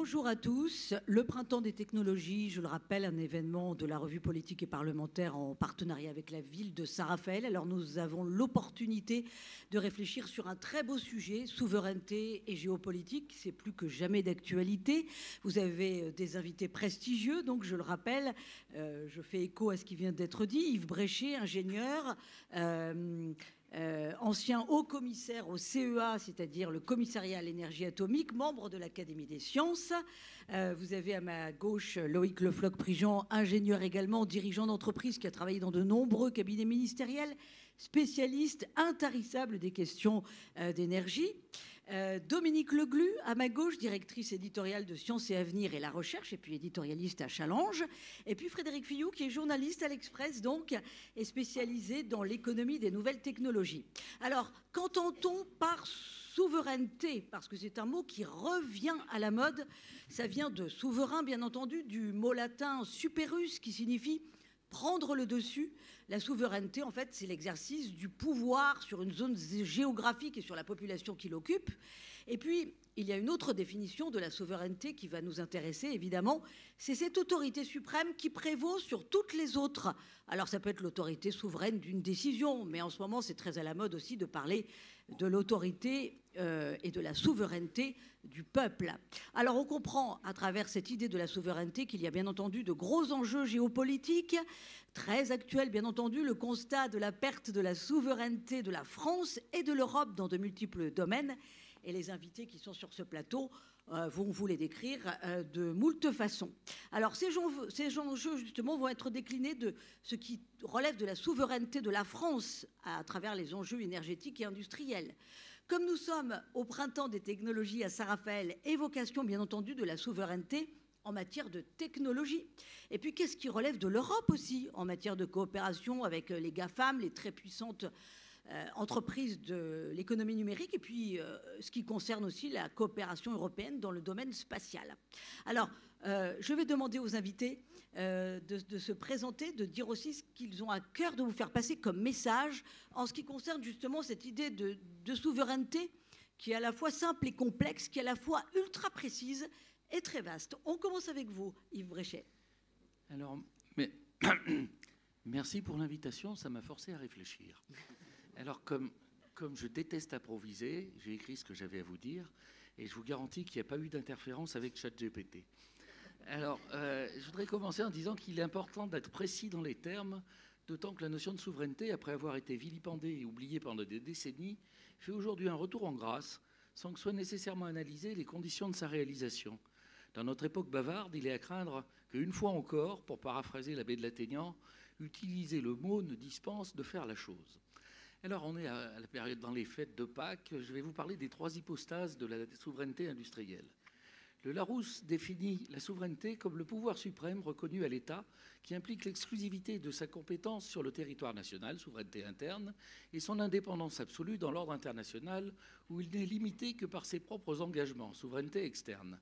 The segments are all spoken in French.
Bonjour à tous. Le Printemps des technologies, je le rappelle, un événement de la revue politique et parlementaire en partenariat avec la ville de Saint-Raphaël. Alors nous avons l'opportunité de réfléchir sur un très beau sujet, souveraineté et géopolitique. C'est plus que jamais d'actualité. Vous avez des invités prestigieux, donc je le rappelle, je fais écho à ce qui vient d'être dit. Yves Bréchet, ingénieur, ancien haut commissaire au CEA, c'est-à-dire le commissariat à l'énergie atomique, membre de l'Académie des sciences. Vous avez à ma gauche Loïc Le Floch-Prigent, ingénieur également, dirigeant d'entreprise qui a travaillé dans de nombreux cabinets ministériels, spécialiste intarissable des questions d'énergie. Dominique Leglu, à ma gauche, directrice éditoriale de Sciences et Avenir et la Recherche, et puis éditorialiste à Challenge. Et puis Frédéric Fillou, qui est journaliste à l'Express, donc, et spécialisé dans l'économie des nouvelles technologies. Alors, qu'entend-on par souveraineté? Parce que c'est un mot qui revient à la mode. Ça vient de souverain, bien entendu, du mot latin superus, qui signifie prendre le dessus. La souveraineté, en fait, c'est l'exercice du pouvoir sur une zone géographique et sur la population qui l'occupe. Et puis, il y a une autre définition de la souveraineté qui va nous intéresser, évidemment. C'est cette autorité suprême qui prévaut sur toutes les autres. Alors, ça peut être l'autorité souveraine d'une décision, mais en ce moment, c'est très à la mode aussi de parler de l'autorité et de la souveraineté du peuple. Alors on comprend à travers cette idée de la souveraineté qu'il y a bien entendu de gros enjeux géopolitiques, très actuels bien entendu, le constat de la perte de la souveraineté de la France et de l'Europe dans de multiples domaines. Et les invités qui sont sur ce plateau vont vous les décrire de moult façons. Alors ces enjeux justement vont être déclinés de ce qui relève de la souveraineté de la France à travers les enjeux énergétiques et industriels. Comme nous sommes au Printemps des technologies à Saint-Raphaël, évocation bien entendu de la souveraineté en matière de technologie. Et puis qu'est-ce qui relève de l'Europe aussi en matière de coopération avec les GAFAM, les très puissantes entreprises de l'économie numérique, et puis ce qui concerne aussi la coopération européenne dans le domaine spatial. Alors, je vais demander aux invités de se présenter, de dire aussi ce qu'ils ont à cœur de vous faire passer comme message en ce qui concerne justement cette idée de souveraineté qui est à la fois simple et complexe, qui est à la fois ultra précise et très vaste. On commence avec vous, Yves Bréchet. Alors, merci pour l'invitation, ça m'a forcé à réfléchir. Alors, comme je déteste improviser, j'ai écrit ce que j'avais à vous dire et je vous garantis qu'il n'y a pas eu d'interférence avec ChatGPT. Alors, je voudrais commencer en disant qu'il est important d'être précis dans les termes, d'autant que la notion de souveraineté, après avoir été vilipendée et oubliée pendant des décennies, fait aujourd'hui un retour en grâce, sans que soient nécessairement analysées les conditions de sa réalisation. Dans notre époque bavarde, il est à craindre qu'une fois encore, pour paraphraser l'abbé de l'Athénian, utiliser le mot ne dispense de faire la chose. Alors, on est à la période dans les fêtes de Pâques. Je vais vous parler des trois hypostases de la souveraineté industrielle. Le Larousse définit la souveraineté comme le pouvoir suprême reconnu à l'État qui implique l'exclusivité de sa compétence sur le territoire national, souveraineté interne, et son indépendance absolue dans l'ordre international où il n'est limité que par ses propres engagements, souveraineté externe.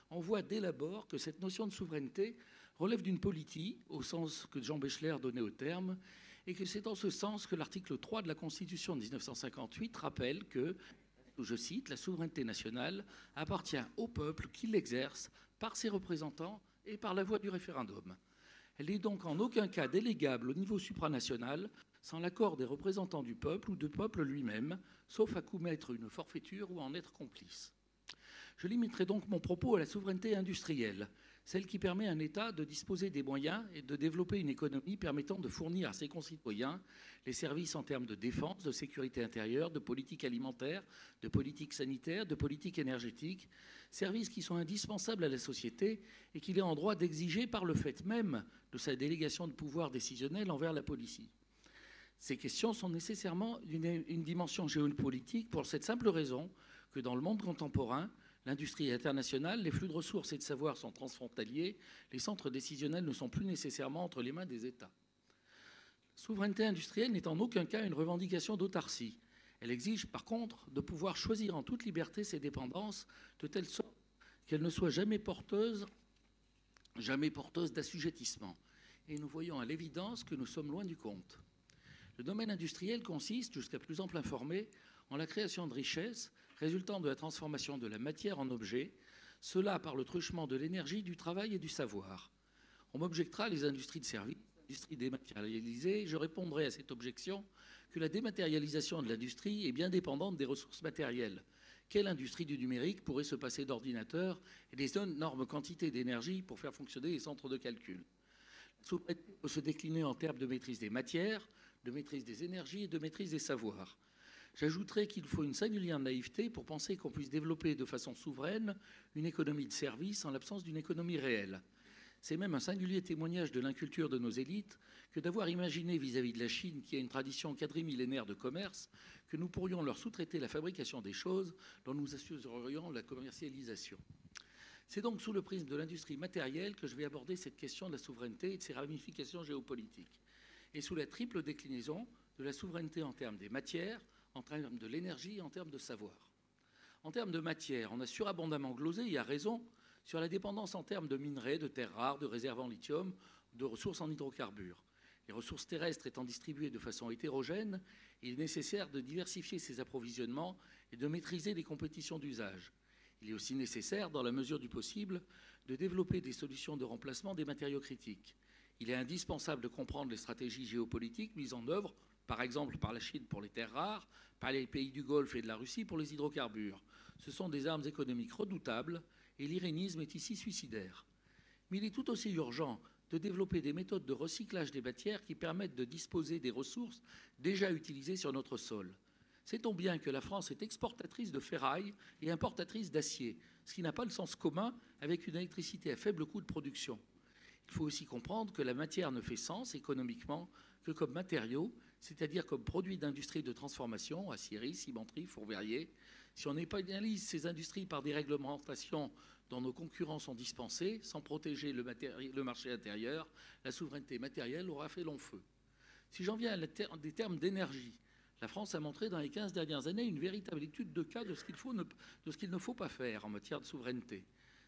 On voit dès l'abord que cette notion de souveraineté relève d'une politie, au sens que Jean Béchler donnait au terme, et que c'est en ce sens que l'article 3 de la Constitution de 1958 rappelle que, je cite, « la souveraineté nationale appartient au peuple qui l'exerce par ses représentants et par la voie du référendum. Elle n'est donc en aucun cas délégable au niveau supranational sans l'accord des représentants du peuple ou du peuple lui-même, sauf à commettre une forfaiture ou en être complice. » Je limiterai donc mon propos à la souveraineté industrielle, celle qui permet à un État de disposer des moyens et de développer une économie permettant de fournir à ses concitoyens les services en termes de défense, de sécurité intérieure, de politique alimentaire, de politique sanitaire, de politique énergétique, services qui sont indispensables à la société et qu'il est en droit d'exiger par le fait même de sa délégation de pouvoir décisionnel envers la police. Ces questions sont nécessairement une dimension géopolitique pour cette simple raison que dans le monde contemporain, l'industrie internationale, les flux de ressources et de savoir sont transfrontaliers, les centres décisionnels ne sont plus nécessairement entre les mains des États. La souveraineté industrielle n'est en aucun cas une revendication d'autarcie. Elle exige par contre de pouvoir choisir en toute liberté ses dépendances de telle sorte qu'elle ne soit jamais porteuse d'assujettissement. Et nous voyons à l'évidence que nous sommes loin du compte. Le domaine industriel consiste, jusqu'à plus ample informé, en la création de richesses résultant de la transformation de la matière en objet, Cela par le truchement de l'énergie, du travail et du savoir. On m'objectera les industries de services, l'industrie dématérialisée. Je répondrai à cette objection que la dématérialisation de l'industrie est bien dépendante des ressources matérielles. Quelle industrie du numérique pourrait se passer d'ordinateurs et des énormes quantités d'énergie pour faire fonctionner les centres de calcul? La souveraineté peut se décliner en termes de maîtrise des matières, de maîtrise des énergies et de maîtrise des savoirs. J'ajouterai qu'il faut une singulière naïveté pour penser qu'on puisse développer de façon souveraine une économie de service en l'absence d'une économie réelle. C'est même un singulier témoignage de l'inculture de nos élites que d'avoir imaginé vis-à-vis de la Chine, qui a une tradition quadrimillénaire de commerce, que nous pourrions leur sous-traiter la fabrication des choses dont nous assurerions la commercialisation. C'est donc sous le prisme de l'industrie matérielle que je vais aborder cette question de la souveraineté et de ses ramifications géopolitiques, et sous la triple déclinaison de la souveraineté en termes des matières, en termes de l'énergie et en termes de savoir. En termes de matière, on a surabondamment glosé, et à raison, sur la dépendance en termes de minerais, de terres rares, de réserves en lithium, de ressources en hydrocarbures. Les ressources terrestres étant distribuées de façon hétérogène, il est nécessaire de diversifier ces approvisionnements et de maîtriser les compétitions d'usage. Il est aussi nécessaire, dans la mesure du possible, de développer des solutions de remplacement des matériaux critiques. Il est indispensable de comprendre les stratégies géopolitiques mises en œuvre, par exemple par la Chine pour les terres rares, par les pays du Golfe et de la Russie pour les hydrocarbures. Ce sont des armes économiques redoutables et l'irénisme est ici suicidaire. Mais il est tout aussi urgent de développer des méthodes de recyclage des matières qui permettent de disposer des ressources déjà utilisées sur notre sol. Sait-on bien que la France est exportatrice de ferraille et importatrice d'acier, ce qui n'a pas le sens commun avec une électricité à faible coût de production. Il faut aussi comprendre que la matière ne fait sens économiquement que comme matériau, c'est-à-dire comme produit d'industrie de transformation, aciérie, cimenterie, fourrière. Si on pénalise ces industries par des réglementations dont nos concurrents sont dispensés, sans protéger le marché intérieur, la souveraineté matérielle aura fait long feu. Si j'en viens à des termes d'énergie, la France a montré dans les 15 dernières années une véritable étude de cas de ce qu'il ne faut pas faire en matière de souveraineté.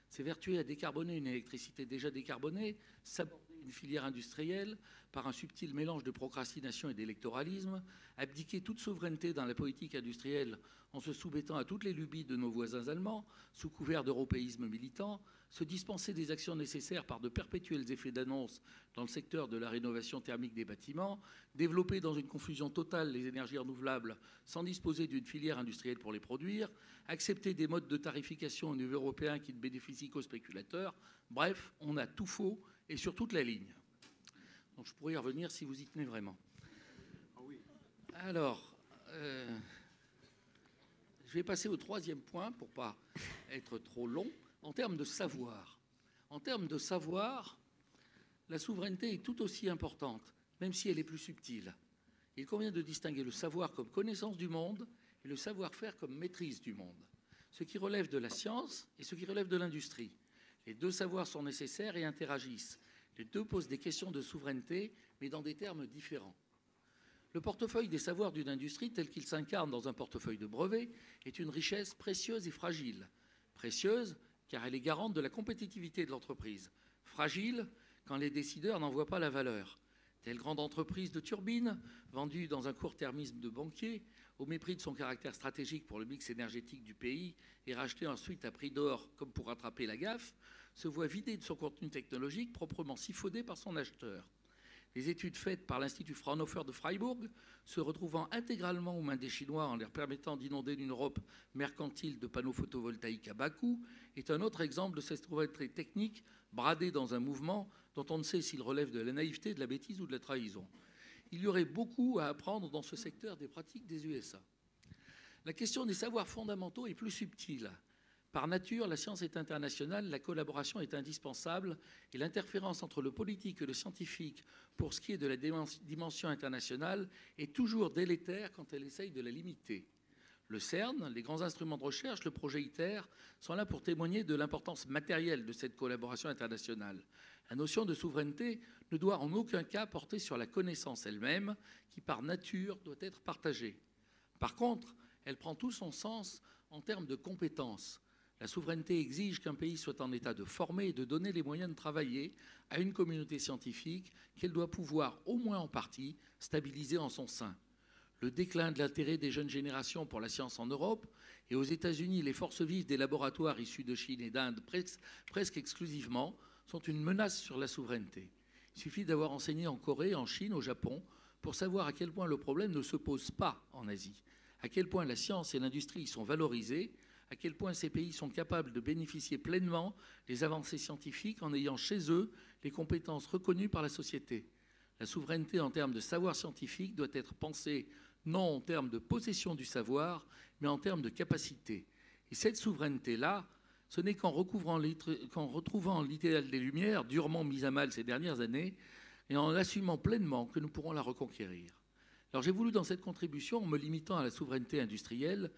S'évertuer à décarboner une électricité déjà décarbonée, saborder une filière industrielle par un subtil mélange de procrastination et d'électoralisme, abdiquer toute souveraineté dans la politique industrielle en se soumettant à toutes les lubies de nos voisins allemands, sous couvert d'européisme militant, se dispenser des actions nécessaires par de perpétuels effets d'annonce dans le secteur de la rénovation thermique des bâtiments, développer dans une confusion totale les énergies renouvelables sans disposer d'une filière industrielle pour les produire, accepter des modes de tarification au niveau européen qui ne bénéficient qu'aux spéculateurs. Bref, on a tout faux et sur toute la ligne. Donc je pourrais y revenir si vous y tenez vraiment. Alors, je vais passer au troisième point pour ne pas être trop long. En termes de savoir, la souveraineté est tout aussi importante, même si elle est plus subtile. Il convient de distinguer le savoir comme connaissance du monde et le savoir-faire comme maîtrise du monde. Ce qui relève de la science et ce qui relève de l'industrie. Les deux savoirs sont nécessaires et interagissent. Les deux posent des questions de souveraineté, mais dans des termes différents. Le portefeuille des savoirs d'une industrie, tel qu'il s'incarne dans un portefeuille de brevets, est une richesse précieuse et fragile. Précieuse, car elle est garante de la compétitivité de l'entreprise. Fragile, quand les décideurs n'en voient pas la valeur. Telle grande entreprise de turbines, vendue dans un court-termisme de banquier, au mépris de son caractère stratégique pour le mix énergétique du pays et rachetée ensuite à prix d'or comme pour rattraper la gaffe, se voit vidée de son contenu technologique proprement siphonné par son acheteur. Les études faites par l'Institut Fraunhofer de Freiburg, se retrouvant intégralement aux mains des Chinois en leur permettant d'inonder une Europe mercantile de panneaux photovoltaïques à bas coût, est un autre exemple de cette souveraineté technique bradée dans un mouvement dont on ne sait s'il relève de la naïveté, de la bêtise ou de la trahison. Il y aurait beaucoup à apprendre dans ce secteur des pratiques des USA. La question des savoirs fondamentaux est plus subtile. Par nature, la science est internationale, la collaboration est indispensable et l'interférence entre le politique et le scientifique pour ce qui est de la dimension internationale est toujours délétère quand elle essaye de la limiter. Le CERN, les grands instruments de recherche, le projet ITER sont là pour témoigner de l'importance matérielle de cette collaboration internationale. La notion de souveraineté ne doit en aucun cas porter sur la connaissance elle-même, qui par nature doit être partagée. Par contre, elle prend tout son sens en termes de compétences. La souveraineté exige qu'un pays soit en état de former et de donner les moyens de travailler à une communauté scientifique qu'elle doit pouvoir, au moins en partie, stabiliser en son sein. le déclin de l'intérêt des jeunes générations pour la science en Europe, et aux États-Unis, les forces vives des laboratoires issus de Chine et d'Inde, presque exclusivement, sont une menace sur la souveraineté. Il suffit d'avoir enseigné en Corée, en Chine, au Japon, pour savoir à quel point le problème ne se pose pas en Asie, à quel point la science et l'industrie y sont valorisées, à quel point ces pays sont capables de bénéficier pleinement des avancées scientifiques en ayant chez eux les compétences reconnues par la société. La souveraineté en termes de savoir scientifique doit être pensée non en termes de possession du savoir, mais en termes de capacité. Et cette souveraineté-là, ce n'est qu'en retrouvant l'idéal des Lumières, durement mis à mal ces dernières années, et en l'assumant pleinement que nous pourrons la reconquérir. Alors j'ai voulu dans cette contribution, en me limitant à la souveraineté industrielle,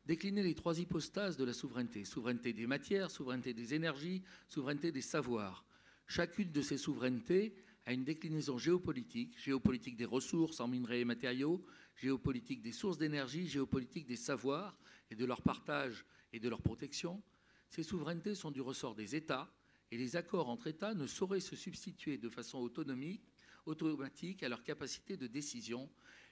décliner les 3 hypostases de la souveraineté. Souveraineté des matières, souveraineté des énergies, souveraineté des savoirs. Chacune de ces souverainetés a une déclinaison géopolitique, géopolitique des ressources en minerais et matériaux, géopolitique des sources d'énergie, géopolitique des savoirs et de leur partage et de leur protection. Ces souverainetés sont du ressort des États et les accords entre États ne sauraient se substituer de façon automatique à leur capacité de décision,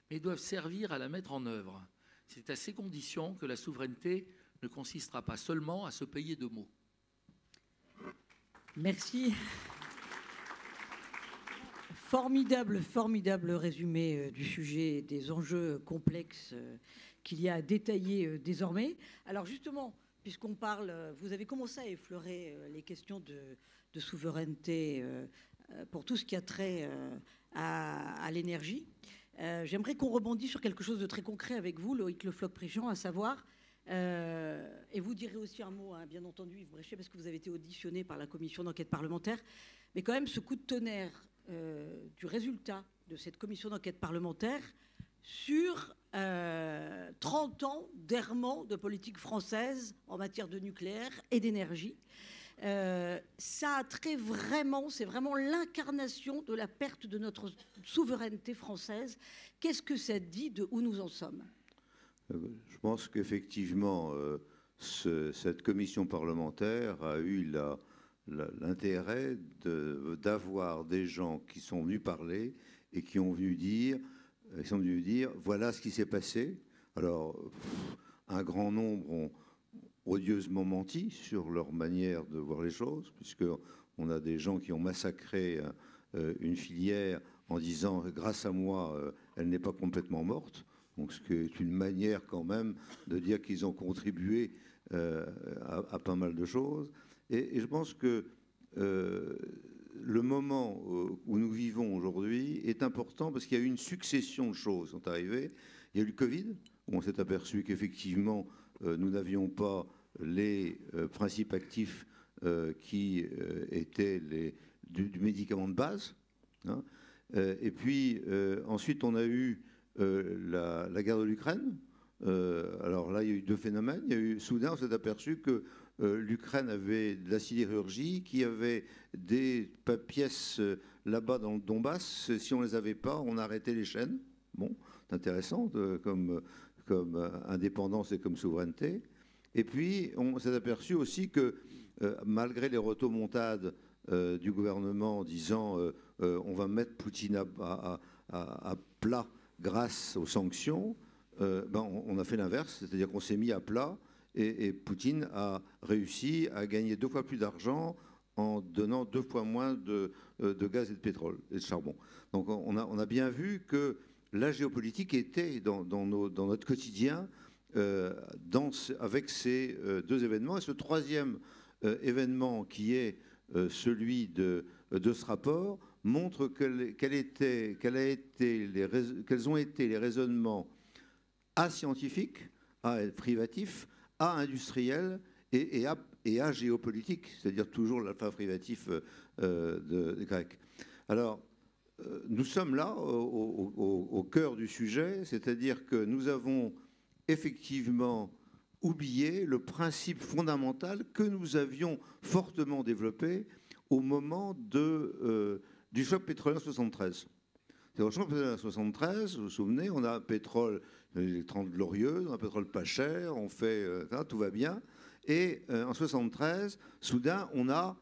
mais doivent servir à la mettre en œuvre. C'est à ces conditions que la souveraineté ne consistera pas seulement à se payer de mots. Merci. Formidable résumé du sujet et des enjeux complexes qu'il y a à détailler désormais. Alors justement, puisqu'on parle, vous avez commencé à effleurer les questions de souveraineté pour tout ce qui a trait à l'énergie. J'aimerais qu'on rebondisse sur quelque chose de très concret avec vous, Loïc Le Floch-Prigent, à savoir, et vous direz aussi un mot, hein, bien entendu, Yves Bréchet, parce que vous avez été auditionné par la commission d'enquête parlementaire, mais quand même ce coup de tonnerre du résultat de cette commission d'enquête parlementaire sur 30 ans d'errement de politique française en matière de nucléaire et d'énergie. Ça a trait vraiment, c'est vraiment l'incarnation de la perte de notre souveraineté française. Qu'est-ce que ça dit de où nous en sommes ? Je pense qu'effectivement, cette commission parlementaire a eu l'intérêt d'avoir des gens qui sont venus parler et qui sont venus dire voilà ce qui s'est passé. Alors, un grand nombre ont odieusement menti sur leur manière de voir les choses, puisqu'on a des gens qui ont massacré une filière en disant grâce à moi, elle n'est pas complètement morte. Donc, ce qui est une manière quand même de dire qu'ils ont contribué à pas mal de choses. Et je pense que le moment où nous vivons aujourd'hui est important parce qu'il y a eu une succession de choses qui sont arrivées. Il y a eu le Covid, où on s'est aperçu qu'effectivement, nous n'avions pas les principes actifs qui étaient du médicament de base. Hein. Et puis, ensuite, on a eu la guerre de l'Ukraine. Alors là, il y a eu 2 phénomènes. Il y a eu, soudain, on s'est aperçu que l'Ukraine avait de la sidérurgie, qu'il y avait des pièces là-bas dans le Donbass. Si on ne les avait pas, on arrêtait les chaînes. Bon, c'est intéressant comme indépendance et comme souveraineté. Et puis, on s'est aperçu aussi que malgré les rotomontades du gouvernement en disant on va mettre Poutine à plat grâce aux sanctions, on a fait l'inverse, c'est-à-dire qu'on s'est mis à plat et Poutine a réussi à gagner 2 fois plus d'argent en donnant 2 fois moins de gaz et de pétrole et de charbon. Donc on a bien vu que la géopolitique était dans notre quotidien avec ces 2 événements. Et ce 3e événement qui est celui de ce rapport montre quels ont été les raisonnements scientifiques, privatifs, industriels et géopolitiques, c'est-à-dire toujours l'alpha privatif des Grecs. Alors, nous sommes là au cœur du sujet, c'est-à-dire que nous avons effectivement oublié le principe fondamental que nous avions fortement développé au moment du choc pétrolier en 1973. C'est au choc pétrolier en 1973, vous vous souvenez, on a un pétrole, les 30 glorieuses, on a un pétrole pas cher, on fait, tout va bien. Et en 1973, soudain, on a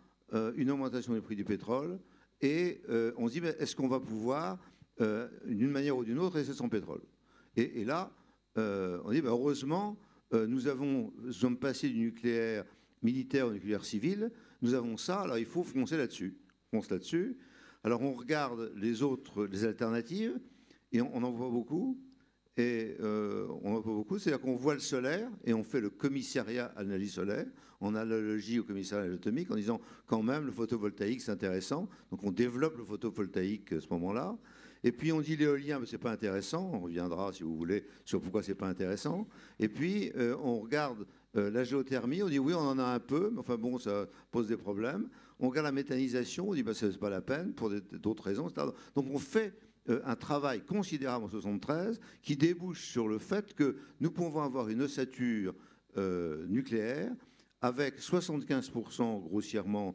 une augmentation des prix du pétrole et on se dit, est-ce qu'on va pouvoir, d'une manière ou d'une autre, rester sans pétrole ? Et là, on dit, heureusement, nous sommes passés du nucléaire militaire au nucléaire civil, nous avons ça, alors il faut foncer là-dessus. Fonce là-dessus. Alors on regarde les alternatives, et on en voit beaucoup. Et on en voit beaucoup, c'est-à-dire qu'on voit le solaire, et on fait le commissariat à l'énergie solaire, en analogie au commissariat atomique, en disant quand même le photovoltaïque c'est intéressant, donc on développe le photovoltaïque à ce moment-là. Et puis on dit l'éolien, mais c'est pas intéressant, on reviendra si vous voulez sur pourquoi c'est pas intéressant. Et puis on regarde la géothermie, on dit oui on en a un peu, mais enfin bon ça pose des problèmes. On regarde la méthanisation, on dit bah, c'est pas la peine pour d'autres raisons, etc. Donc on fait un travail considérable en 1973 qui débouche sur le fait que nous pouvons avoir une ossature nucléaire avec 75% grossièrement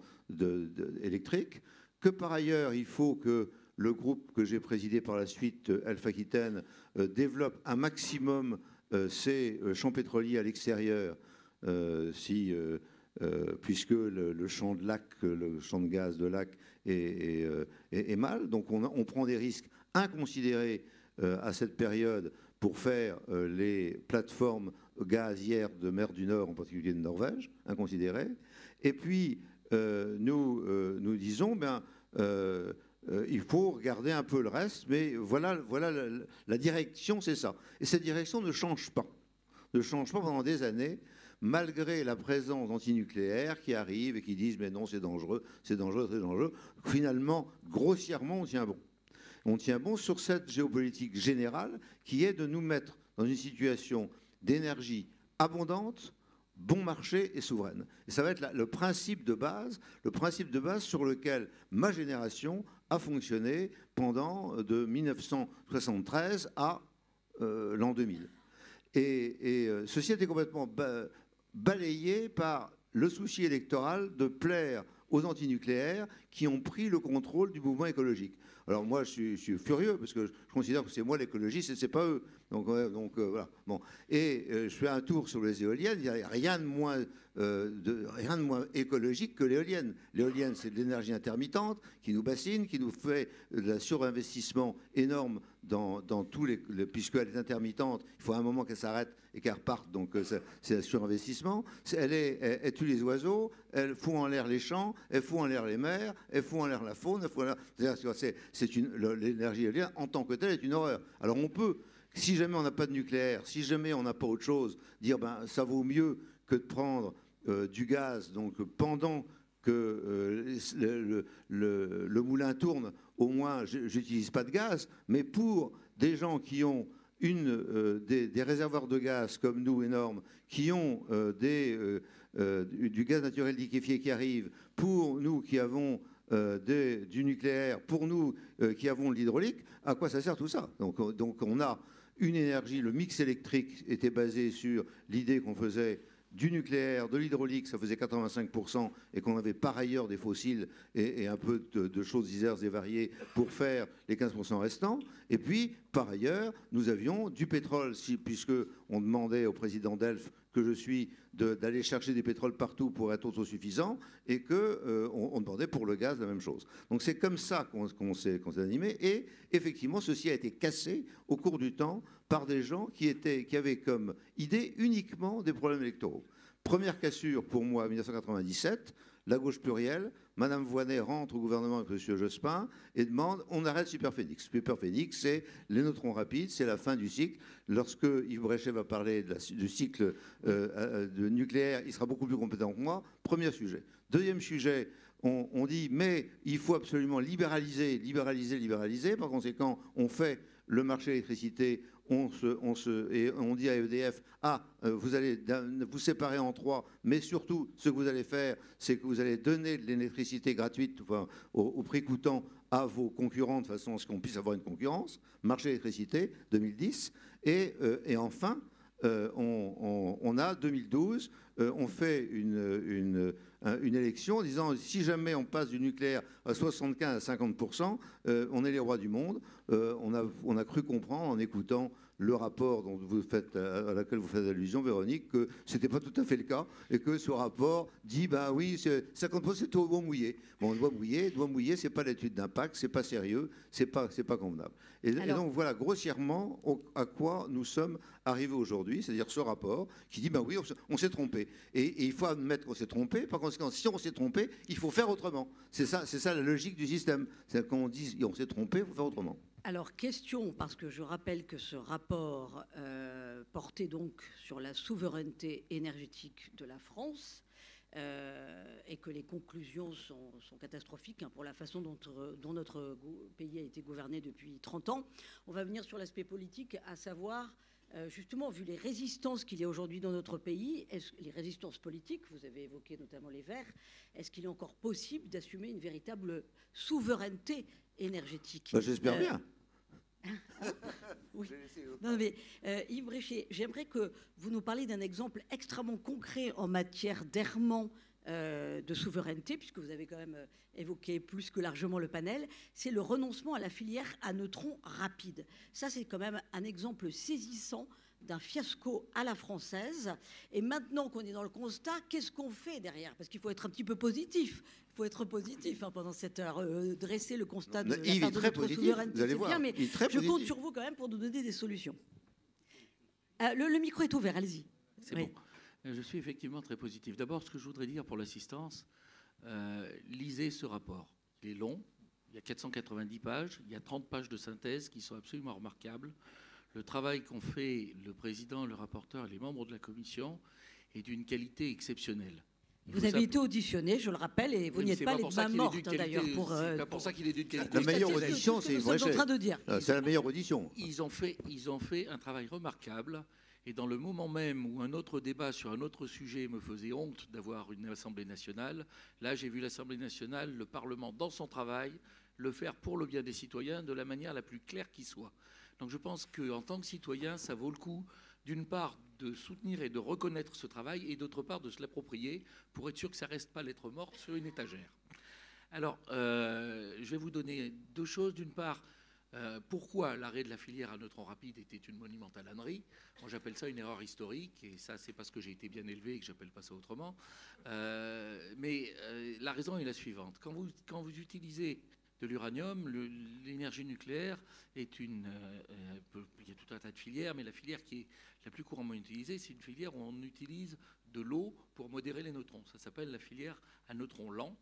électrique, que par ailleurs il faut que le groupe que j'ai présidé par la suite, Alpha Aquitaine, développe un maximum ces champs pétroliers à l'extérieur, puisque le champ de lac, le champ de gaz de lac est mal. Donc on prend des risques inconsidérés à cette période pour faire les plateformes gazières de mer du Nord, en particulier de Norvège, inconsidérées. Et puis nous disons, il faut regarder un peu le reste, mais voilà la direction, c'est ça. Et cette direction ne change pas pendant des années, malgré la présence antinucléaire qui arrive et qui disent mais non, c'est dangereux, très dangereux. Finalement, grossièrement, on tient bon. On tient bon sur cette géopolitique générale qui est de nous mettre dans une situation d'énergie abondante, bon marché et souveraine. Et ça va être le principe de base sur lequel ma génération a fonctionné pendant de 1973 à l'an 2000. Et ceci a été complètement balayé par le souci électoral de plaire aux antinucléaires qui ont pris le contrôle du mouvement écologique. Alors moi, je suis furieux parce que je considère que c'est moi l'écologiste et c'est pas eux. Donc voilà. Bon. Et je fais un tour sur les éoliennes. Il n'y a rien de moins écologique que l'éolienne. L'éolienne, c'est de l'énergie intermittente qui nous bassine, qui nous fait de la surinvestissement énorme dans tous puisqu'elle est intermittente. Il faut à un moment qu'elle s'arrête et qu'elle reparte. Donc c'est un surinvestissement. Elle tue les oiseaux, elle fout en l'air les champs, elle fout en l'air les mers, elle fout en l'air la faune. L'énergie éolienne en tant que telle est une horreur. Alors on peut, si jamais on n'a pas de nucléaire, si jamais on n'a pas autre chose, dire ça vaut mieux que de prendre du gaz. Donc pendant que le moulin tourne, au moins j'utilise pas de gaz. Mais pour des gens qui ont des réservoirs de gaz comme nous énormes, qui ont du gaz naturel liquéfié qui arrive, pour nous qui avons du nucléaire, pour nous qui avons de l'hydraulique, à quoi ça sert tout ça? Donc on a une énergie, le mix électrique était basé sur l'idée qu'on faisait du nucléaire, de l'hydraulique, ça faisait 85%, et qu'on avait par ailleurs des fossiles et un peu de choses diverses et variées pour faire les 15% restants. Et puis, par ailleurs, nous avions du pétrole, puisqu'on demandait au président d'Elf, que je suis, d'aller chercher des pétroles partout pour être autosuffisant, et qu'on demandait pour le gaz la même chose. Donc c'est comme ça qu'on s'est animé, et effectivement, ceci a été cassé au cours du temps par des gens qui avaient comme idée uniquement des problèmes électoraux. Première cassure pour moi, en 1997, la gauche plurielle, Madame Voynet rentre au gouvernement avec M. Jospin et demande on arrête Superphénix. Superphénix, c'est les neutrons rapides, c'est la fin du cycle. Lorsque Yves Bréchet va parler du cycle de nucléaire, il sera beaucoup plus compétent que moi. Premier sujet. Deuxième sujet, on dit mais il faut absolument libéraliser. Par conséquent, on fait le marché de l'électricité, et on dit à EDF, vous allez vous séparer en trois, mais surtout, ce que vous allez faire, c'est que vous allez donner de l'électricité gratuite au prix coûtant à vos concurrents, de façon à ce qu'on puisse avoir une concurrence. Marché de l'électricité, 2010. Et enfin, on a 2012, on fait une élection en disant si jamais on passe du nucléaire à 75 à 50%, on est les rois du monde. On a cru comprendre en écoutant le rapport à laquelle vous faites allusion, Véronique, que ce n'était pas tout à fait le cas et que ce rapport dit, ben oui, 50%, c'est au doigt mouillé. Bon, le doigt mouillé, c'est pas l'étude d'impact, c'est pas sérieux, c'est pas convenable. Et donc voilà grossièrement à quoi nous sommes arrivés aujourd'hui, c'est-à-dire ce rapport qui dit, ben oui, on s'est trompé. Et il faut admettre qu'on s'est trompé. Par conséquent, si on s'est trompé, il faut faire autrement. C'est ça la logique du système. C'est quand on dit on s'est trompé, il faut faire autrement. Alors, question, parce que je rappelle que ce rapport portait donc sur la souveraineté énergétique de la France et que les conclusions sont catastrophiques pour la façon dont notre pays a été gouverné depuis 30 ans. On va venir sur l'aspect politique, à savoir, justement, vu les résistances qu'il y a aujourd'hui dans notre pays, les résistances politiques, vous avez évoqué notamment les Verts, est-ce qu'il est encore possible d'assumer une véritable souveraineté énergtique? J'espère bien. Oui. Non, mais, Yves Bréchet, j'aimerais que vous nous parliez d'un exemple extrêmement concret en matière d'errement de souveraineté, puisque vous avez quand même évoqué plus que largement le panel, c'est le renoncement à la filière à neutrons rapides. Ça, c'est quand même un exemple saisissant d'un fiasco à la française. Et maintenant qu'on est dans le constat, qu'est-ce qu'on fait derrière? Parce qu'il faut être un petit peu positif. Il faut être positif pendant cette heure, dresser le constat de notre souveraineté. Vous allez voir, mais je compte sur vous quand même pour nous donner des solutions. Le micro est ouvert, allez-y. C'est bon. Je suis effectivement très positif. D'abord, ce que je voudrais dire pour l'assistance, lisez ce rapport. Il est long, il y a 490 pages, il y a 30 pages de synthèse qui sont absolument remarquables. Le travail qu'ont fait le président, le rapporteur et les membres de la commission est d'une qualité exceptionnelle. Vous avez été auditionné, je le rappelle, et vous n'y êtes pas les mains mortes d'ailleurs. C'est pas pour ça qu'il est d'une qualité. La meilleure audition, c'est vrai. En train de dire. C'est la meilleure audition. Ils ont fait un travail remarquable. Et dans le moment même où un autre débat sur un autre sujet me faisait honte d'avoir une Assemblée nationale, là j'ai vu l'Assemblée nationale, le Parlement dans son travail, le faire pour le bien des citoyens de la manière la plus claire qui soit. Donc je pense qu'en tant que citoyen, ça vaut le coup, d'une part, de soutenir et de reconnaître ce travail, et d'autre part, de se l'approprier pour être sûr que ça ne reste pas lettre morte sur une étagère. Alors, je vais vous donner deux choses. D'une part, pourquoi l'arrêt de la filière à neutrons rapides était une monumentale ânerie. Moi, j'appelle ça une erreur historique, et ça, c'est parce que j'ai été bien élevé et que je n'appelle pas ça autrement. Mais la raison est la suivante. Quand vous utilisez de l'uranium, l'énergie nucléaire est il y a tout un tas de filières, mais la filière qui est la plus couramment utilisée, c'est une filière où on utilise de l'eau pour modérer les neutrons. Ça s'appelle la filière à neutrons lents.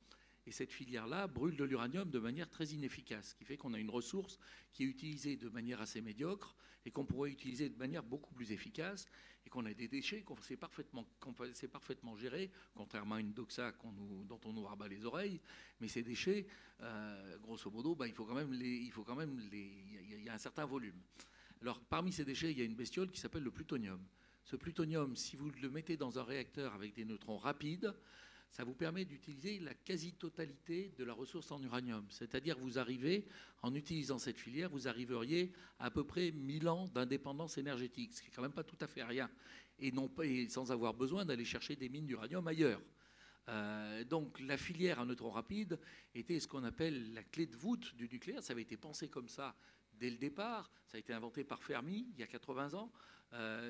Et cette filière-là brûle de l'uranium de manière très inefficace, ce qui fait qu'on a une ressource qui est utilisée de manière assez médiocre et qu'on pourrait utiliser de manière beaucoup plus efficace, et qu'on a des déchets qu'on sait parfaitement gérer, contrairement à une doxa dont on nous rabat les oreilles. Mais ces déchets, grosso modo, il y a un certain volume. Alors, parmi ces déchets, il y a une bestiole qui s'appelle le plutonium. Ce plutonium, si vous le mettez dans un réacteur avec des neutrons rapides, ça vous permet d'utiliser la quasi-totalité de la ressource en uranium. C'est-à-dire vous arrivez, en utilisant cette filière, vous arriveriez à peu près 1000 ans d'indépendance énergétique, ce qui n'est quand même pas tout à fait rien, et sans avoir besoin d'aller chercher des mines d'uranium ailleurs. Donc la filière à neutrons rapides était ce qu'on appelle la clé de voûte du nucléaire. Ça avait été pensé comme ça dès le départ. Ça a été inventé par Fermi il y a 80 ans.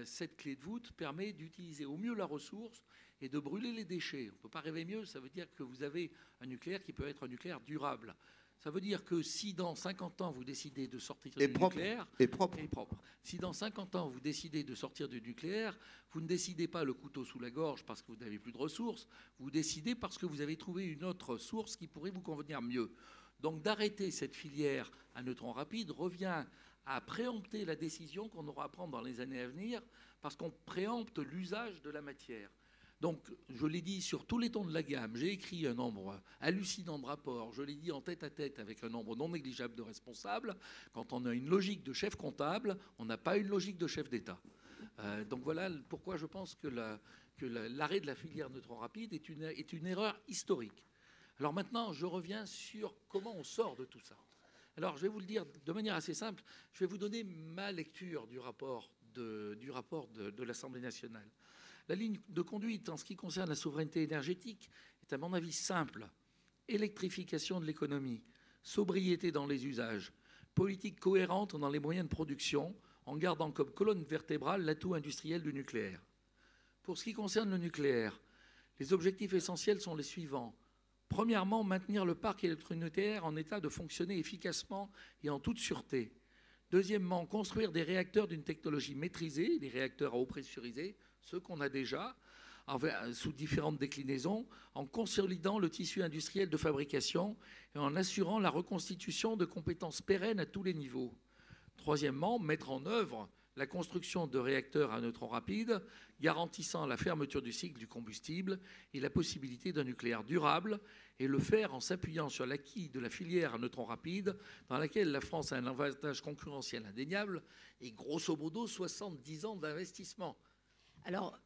Cette clé de voûte permet d'utiliser au mieux la ressource et de brûler les déchets. On ne peut pas rêver mieux. Ça veut dire que vous avez un nucléaire qui peut être un nucléaire durable. Ça veut dire que si dans 50 ans vous décidez de sortir du nucléaire... Et propre. Si dans 50 ans vous décidez de sortir du nucléaire, vous ne décidez pas le couteau sous la gorge parce que vous n'avez plus de ressources, vous décidez parce que vous avez trouvé une autre source qui pourrait vous convenir mieux. Donc d'arrêter cette filière à neutrons rapides revient à préempter la décision qu'on aura à prendre dans les années à venir, parce qu'on préempte l'usage de la matière. Donc, je l'ai dit sur tous les tons de la gamme, j'ai écrit un nombre hallucinant de rapports, je l'ai dit en tête à tête avec un nombre non négligeable de responsables. Quand on a une logique de chef comptable, on n'a pas une logique de chef d'État. Donc voilà pourquoi je pense que l'arrêt de la filière neutrons rapides est une erreur historique. Alors maintenant, je reviens sur comment on sort de tout ça. Alors, je vais vous le dire de manière assez simple. Je vais vous donner ma lecture du rapport de l'Assemblée nationale. La ligne de conduite en ce qui concerne la souveraineté énergétique est à mon avis simple. Électrification de l'économie, sobriété dans les usages, politique cohérente dans les moyens de production. en gardant comme colonne vertébrale l'atout industriel du nucléaire. Pour ce qui concerne le nucléaire, les objectifs essentiels sont les suivants. Premièrement, maintenir le parc électronucléaire en état de fonctionner efficacement et en toute sûreté. Deuxièmement, construire des réacteurs d'une technologie maîtrisée, des réacteurs à eau pressurisée, ceux qu'on a déjà, sous différentes déclinaisons, en consolidant le tissu industriel de fabrication et en assurant la reconstitution de compétences pérennes à tous les niveaux. Troisièmement, mettre en œuvre la construction de réacteurs à neutrons rapides, garantissant la fermeture du cycle du combustible et la possibilité d'un nucléaire durable, et le faire en s'appuyant sur l'acquis de la filière à neutrons rapides, dans laquelle la France a un avantage concurrentiel indéniable et grosso modo 70 ans d'investissement. Alors,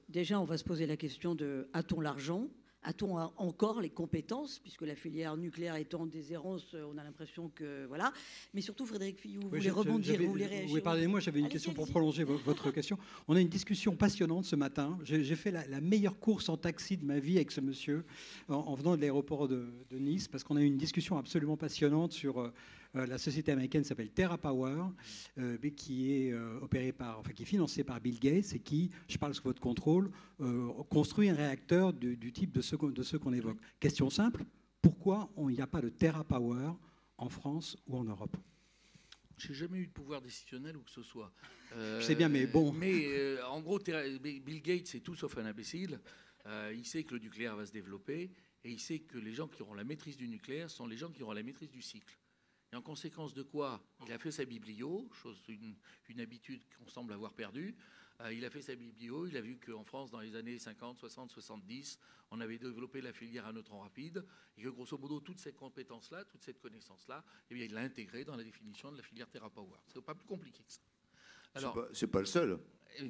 déjà, on va se poser la question de a-t-on l'argent ? A-t-on encore les compétences ? Puisque la filière nucléaire étant en déshérence, on a l'impression que... Voilà. Mais surtout, Frédéric Fillou, vous voulez rebondir, vous voulez réagir ? Oui, pardonnez-moi, j'avais une question pour prolonger votre question. On a une discussion passionnante ce matin. J'ai fait la meilleure course en taxi de ma vie avec ce monsieur en venant de l'aéroport de Nice, parce qu'on a eu une discussion absolument passionnante sur... la société américaine s'appelle TerraPower, qui est qui est financée par Bill Gates et qui, je parle sous votre contrôle, construit un réacteur du type de ceux qu'on évoque. Question simple, pourquoi il n'y a pas de TerraPower en France ou en Europe ? Je n'ai jamais eu de pouvoir décisionnel ou que ce soit. Je sais bien, mais bon. Mais en gros, Bill Gates, c'est tout sauf un imbécile. Il sait que le nucléaire va se développer et il sait que les gens qui auront la maîtrise du nucléaire sont les gens qui auront la maîtrise du cycle. Et en conséquence de quoi, il a fait sa biblio, une habitude qu'on semble avoir perdue. Il a fait sa biblio, il a vu qu'en France, dans les années 50, 60, 70, on avait développé la filière à neutrons rapides, et que grosso modo, toutes ces compétences-là, toute cette connaissance-là, eh bien, il l'a intégrée dans la définition de la filière TerraPower. C'est pas plus compliqué que ça. Alors, c'est pas le seul.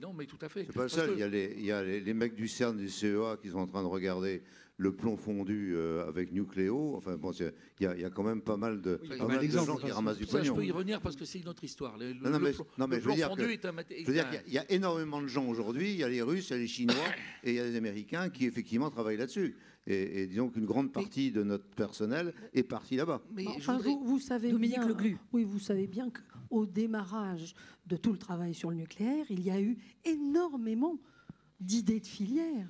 Non, mais tout à fait. C'est pas le seul. Il y a les mecs du CERN, du CEA, qui sont en train de regarder le plomb fondu avec Nucléo. Enfin, bon, il y a quand même pas mal de gens qui ramassent du pognon. Je peux y revenir parce que c'est une autre histoire. Le plomb fondu est un matériau. Je veux dire qu'il y a énormément de gens aujourd'hui. Il y a les Russes, il y a les Chinois et il y a les Américains qui, effectivement, travaillent là-dessus. Et disons qu'une grande partie de notre personnel est partie là-bas. Enfin, vous savez Dominique bien, Leglu. Oui, vous savez bien qu'au démarrage de tout le travail sur le nucléaire, il y a eu énormément d'idées de filière.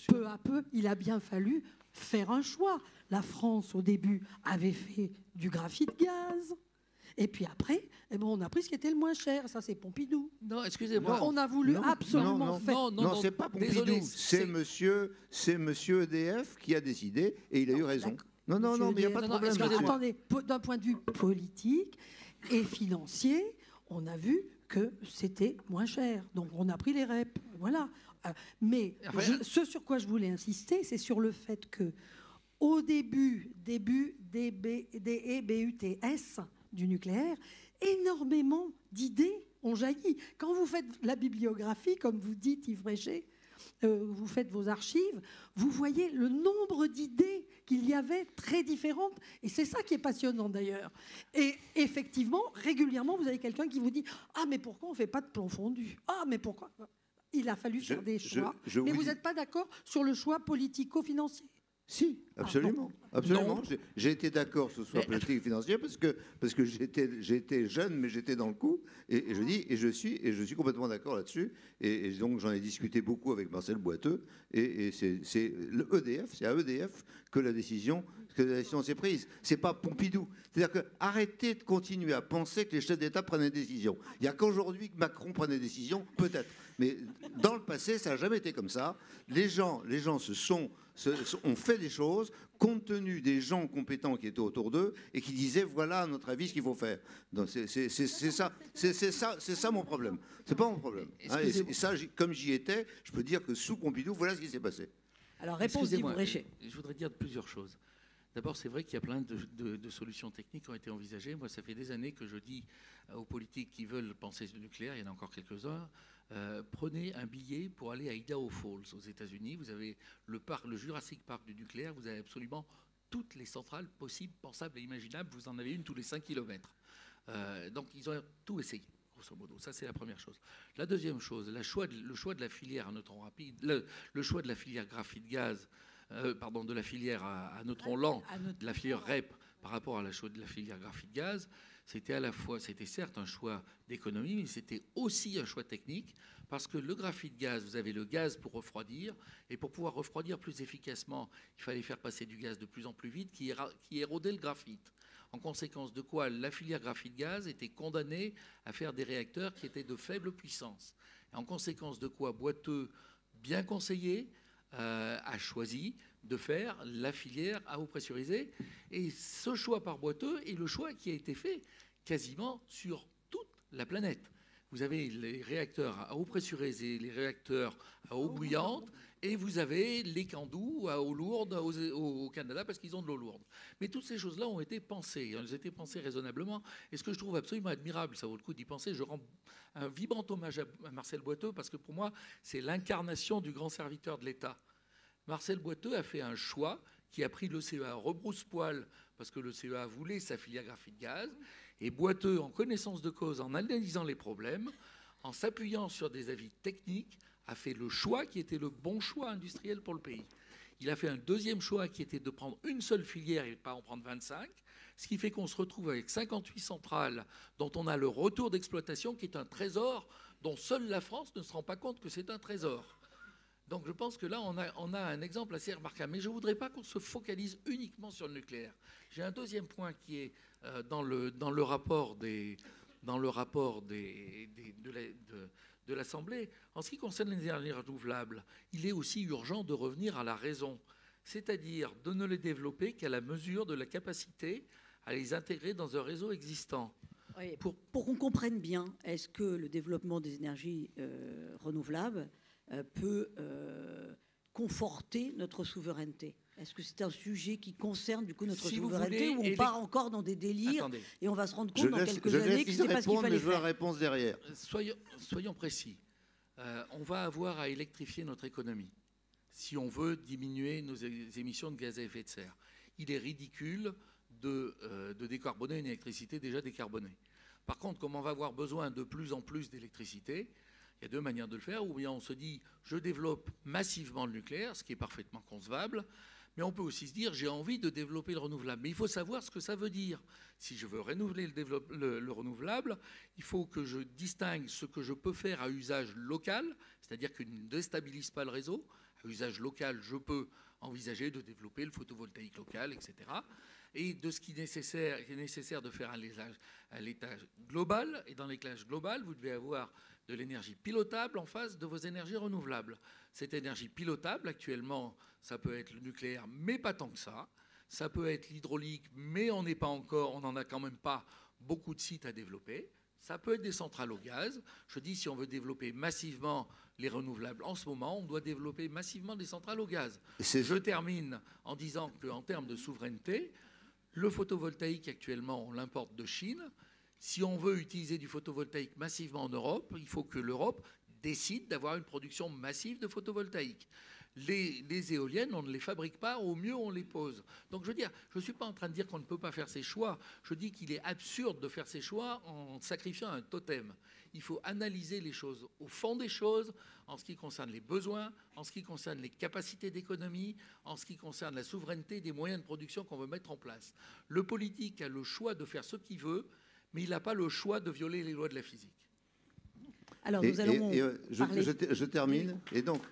Peu à peu, il a bien fallu faire un choix. La France, au début, avait fait du graphite gaz. Et puis après, on a pris ce qui était le moins cher. Ça, c'est Pompidou. Non, excusez-moi. On a voulu absolument faire... Non, c'est pas Pompidou. C'est monsieur EDF qui a décidé et il a eu raison. Non, mais il n'y a pas de problème. Attendez, d'un point de vue politique et financier, on a vu que c'était moins cher. Donc, on a pris les REP. Voilà. Mais ce sur quoi je voulais insister, c'est sur le fait que au début des BUTS du nucléaire, énormément d'idées ont jailli. Quand vous faites la bibliographie, comme vous dites, Yves Réché, vous faites vos archives, vous voyez le nombre d'idées qu'il y avait très différentes. Et c'est ça qui est passionnant d'ailleurs. Et effectivement, régulièrement, vous avez quelqu'un qui vous dit « Ah, mais pourquoi on ne fait pas de plomb fondu ? Ah, mais pourquoi ?» Il a fallu faire des choix. Mais vous n'êtes pas d'accord sur le choix politico-financier ? Si, absolument. J'ai été d'accord que ce soit politique et financier parce que j'étais jeune, mais j'étais dans le coup. Et je suis complètement d'accord là-dessus. Et donc j'en ai discuté beaucoup avec Marcel Boiteux. Et c'est à EDF que la décision s'est prise. C'est pas Pompidou. C'est-à-dire que arrêtez de continuer à penser que les chefs d'État prennent des décisions. Il n'y a qu'aujourd'hui que Macron prenne des décisions, peut-être. Mais dans le passé, ça n'a jamais été comme ça. Les gens ont fait des choses compte tenu des gens compétents qui étaient autour d'eux et qui disaient voilà à notre avis ce qu'il faut faire. Donc c'est ça mon problème. C'est pas mon problème. Et ça, comme j'y étais, je peux dire que sous Pompidou, voilà ce qui s'est passé. Alors réponse d'Yves Réché. Je voudrais dire plusieurs choses. D'abord, c'est vrai qu'il y a plein de solutions techniques qui ont été envisagées. Moi, ça fait des années que je dis aux politiques qui veulent penser le nucléaire, il y en a encore quelques-uns, prenez un billet pour aller à Idaho Falls aux États-Unis. Vous avez le Jurassic Park du nucléaire. Vous avez absolument toutes les centrales possibles, pensables et imaginables. Vous en avez une tous les 5 km. Donc, ils ont tout essayé, grosso modo. Ça, c'est la première chose. La deuxième chose, le choix de la filière à neutrons rapides, le choix de la filière graphite-gaz, de la filière à neutrons lents, de la filière REP par rapport à la choix de la filière graphite-gaz, c'était certes un choix d'économie, mais c'était aussi un choix technique, parce que le graphite gaz, vous avez le gaz pour refroidir, et pour pouvoir refroidir plus efficacement, il fallait faire passer du gaz de plus en plus vite qui érodait le graphite. En conséquence de quoi, la filière graphite-gaz était condamnée à faire des réacteurs qui étaient de faible puissance. Et en conséquence de quoi, Boiteux, bien conseillé, a choisi de faire la filière à eau pressurisée. Et ce choix par Boiteux est le choix qui a été fait quasiment sur toute la planète. Vous avez les réacteurs à eau pressurisée, les réacteurs à eau bouillante, et vous avez les Candu à eau lourde au Canada parce qu'ils ont de l'eau lourde. Mais toutes ces choses-là ont été pensées. Elles ont été pensées raisonnablement. Et ce que je trouve absolument admirable, ça vaut le coup d'y penser, je rends un vibrant hommage à Marcel Boiteux parce que pour moi, c'est l'incarnation du grand serviteur de l'État. Marcel Boiteux a fait un choix qui a pris le CEA à rebrousse-poil parce que le CEA voulait sa filière graphite-gaz. Et Boiteux, en connaissance de cause, en analysant les problèmes, en s'appuyant sur des avis techniques, a fait le choix qui était le bon choix industriel pour le pays. Il a fait un deuxième choix qui était de prendre une seule filière et de ne pas en prendre 25, ce qui fait qu'on se retrouve avec 58 centrales dont on a le retour d'exploitation qui est un trésor dont seule la France ne se rend pas compte que c'est un trésor. Donc je pense que là, on a un exemple assez remarquable. Mais je ne voudrais pas qu'on se focalise uniquement sur le nucléaire. J'ai un deuxième point qui est dans le rapport de l'Assemblée. En ce qui concerne les énergies renouvelables, il est aussi urgent de revenir à la raison, c'est-à-dire de ne les développer qu'à la mesure de la capacité à les intégrer dans un réseau existant. Oui, pour qu'on comprenne bien, est-ce que le développement des énergies renouvelables peut conforter notre souveraineté? Est-ce que c'est un sujet qui concerne du coup notre souveraineté ou on part encore dans des délires et on va se rendre compte dans quelques années que c'est pas ce qu'il fallait faire? Je veux la réponse derrière. Soyons précis. On va avoir à électrifier notre économie si on veut diminuer nos émissions de gaz à effet de serre. Il est ridicule de décarboner une électricité déjà décarbonée. Par contre, comme on va avoir besoin de plus en plus d'électricité, il y a deux manières de le faire. Ou bien on se dit, je développe massivement le nucléaire, ce qui est parfaitement concevable, mais on peut aussi se dire, j'ai envie de développer le renouvelable. Mais il faut savoir ce que ça veut dire. Si je veux renouveler le renouvelable, il faut que je distingue ce que je peux faire à usage local, c'est-à-dire qu'il ne déstabilise pas le réseau. À usage local, je peux envisager de développer le photovoltaïque local, etc. Et de ce qui est nécessaire de faire à l'étage global. Et dans l'étage global, vous devez avoir de l'énergie pilotable en face de vos énergies renouvelables. Cette énergie pilotable, actuellement, ça peut être le nucléaire, mais pas tant que ça. Ça peut être l'hydraulique, mais on n'en a quand même pas beaucoup de sites à développer. Ça peut être des centrales au gaz. Je dis, si on veut développer massivement les renouvelables en ce moment, on doit développer massivement des centrales au gaz. Je termine en disant qu'en termes de souveraineté, le photovoltaïque, actuellement, on l'importe de Chine. Si on veut utiliser du photovoltaïque massivement en Europe, il faut que l'Europe décide d'avoir une production massive de photovoltaïque. Les éoliennes, on ne les fabrique pas, au mieux on les pose. Donc je veux dire, je ne suis pas en train de dire qu'on ne peut pas faire ses choix. Je dis qu'il est absurde de faire ses choix en sacrifiant un totem. Il faut analyser les choses au fond des choses, en ce qui concerne les besoins, en ce qui concerne les capacités d'économie, en ce qui concerne la souveraineté des moyens de production qu'on veut mettre en place. Le politique a le choix de faire ce qu'il veut, mais il n'a pas le choix de violer les lois de la physique. Alors, nous allons parler... je termine. Et donc,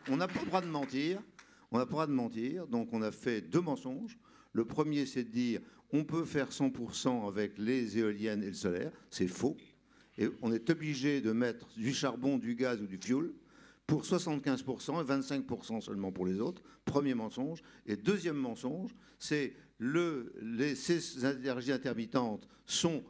on n'a pas le droit de mentir. On n'a pas le droit de mentir. Donc, on a fait deux mensonges. Le premier, c'est de dire on peut faire 100% avec les éoliennes et le solaire. C'est faux. Et on est obligé de mettre du charbon, du gaz ou du fioul pour 75% et 25% seulement pour les autres. Premier mensonge. Et deuxième mensonge, c'est ces énergies intermittentes sont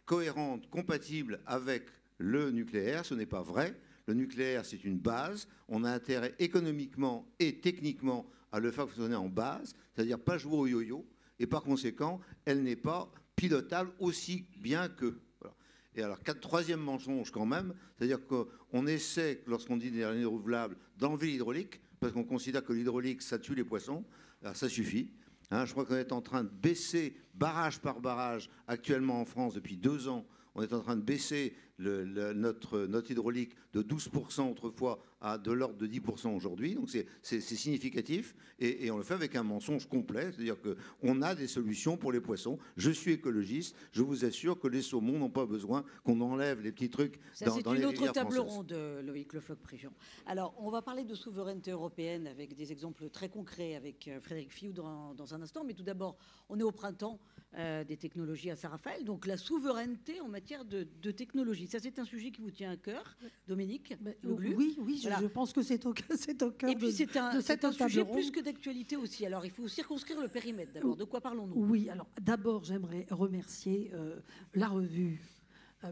cohérentes, compatibles avec le nucléaire. Ce n'est pas vrai. Le nucléaire, c'est une base. On a intérêt économiquement et techniquement à le faire fonctionner en base, c'est-à-dire pas jouer au yo-yo. Et par conséquent, elle n'est pas pilotable aussi bien que... Voilà. Et alors, troisième mensonge quand même, c'est-à-dire qu'on essaie, lorsqu'on dit des énergies renouvelables, d'enlever l'hydraulique, parce qu'on considère que l'hydraulique, ça tue les poissons. Alors, ça suffit. Je crois qu'on est en train de baisser barrage par barrage actuellement en France depuis 2 ans. On est en train de baisser notre hydraulique de 12% autrefois à de l'ordre de 10% aujourd'hui. Donc c'est significatif et on le fait avec un mensonge complet. C'est-à-dire qu'on a des solutions pour les poissons. Je suis écologiste. Je vous assure que les saumons n'ont pas besoin qu'on enlève les petits trucs dans les rivières françaises. C'est une autre table ronde, Loïc Le Floch-Prigent. Alors, on va parler de souveraineté européenne avec des exemples très concrets avec Frédéric Fioul dans un instant. Mais tout d'abord, on est au printemps des technologies à Saint-Raphaël. Donc, la souveraineté en matière de technologie. Ça, c'est un sujet qui vous tient à cœur, Dominique Leglu. Oui, voilà. Je pense que c'est au cœur Et puis, c'est un sujet ronde. plus que d'actualité aussi. Alors, il faut circonscrire le périmètre d'abord. De quoi parlons-nous? Oui, alors d'abord, j'aimerais remercier la revue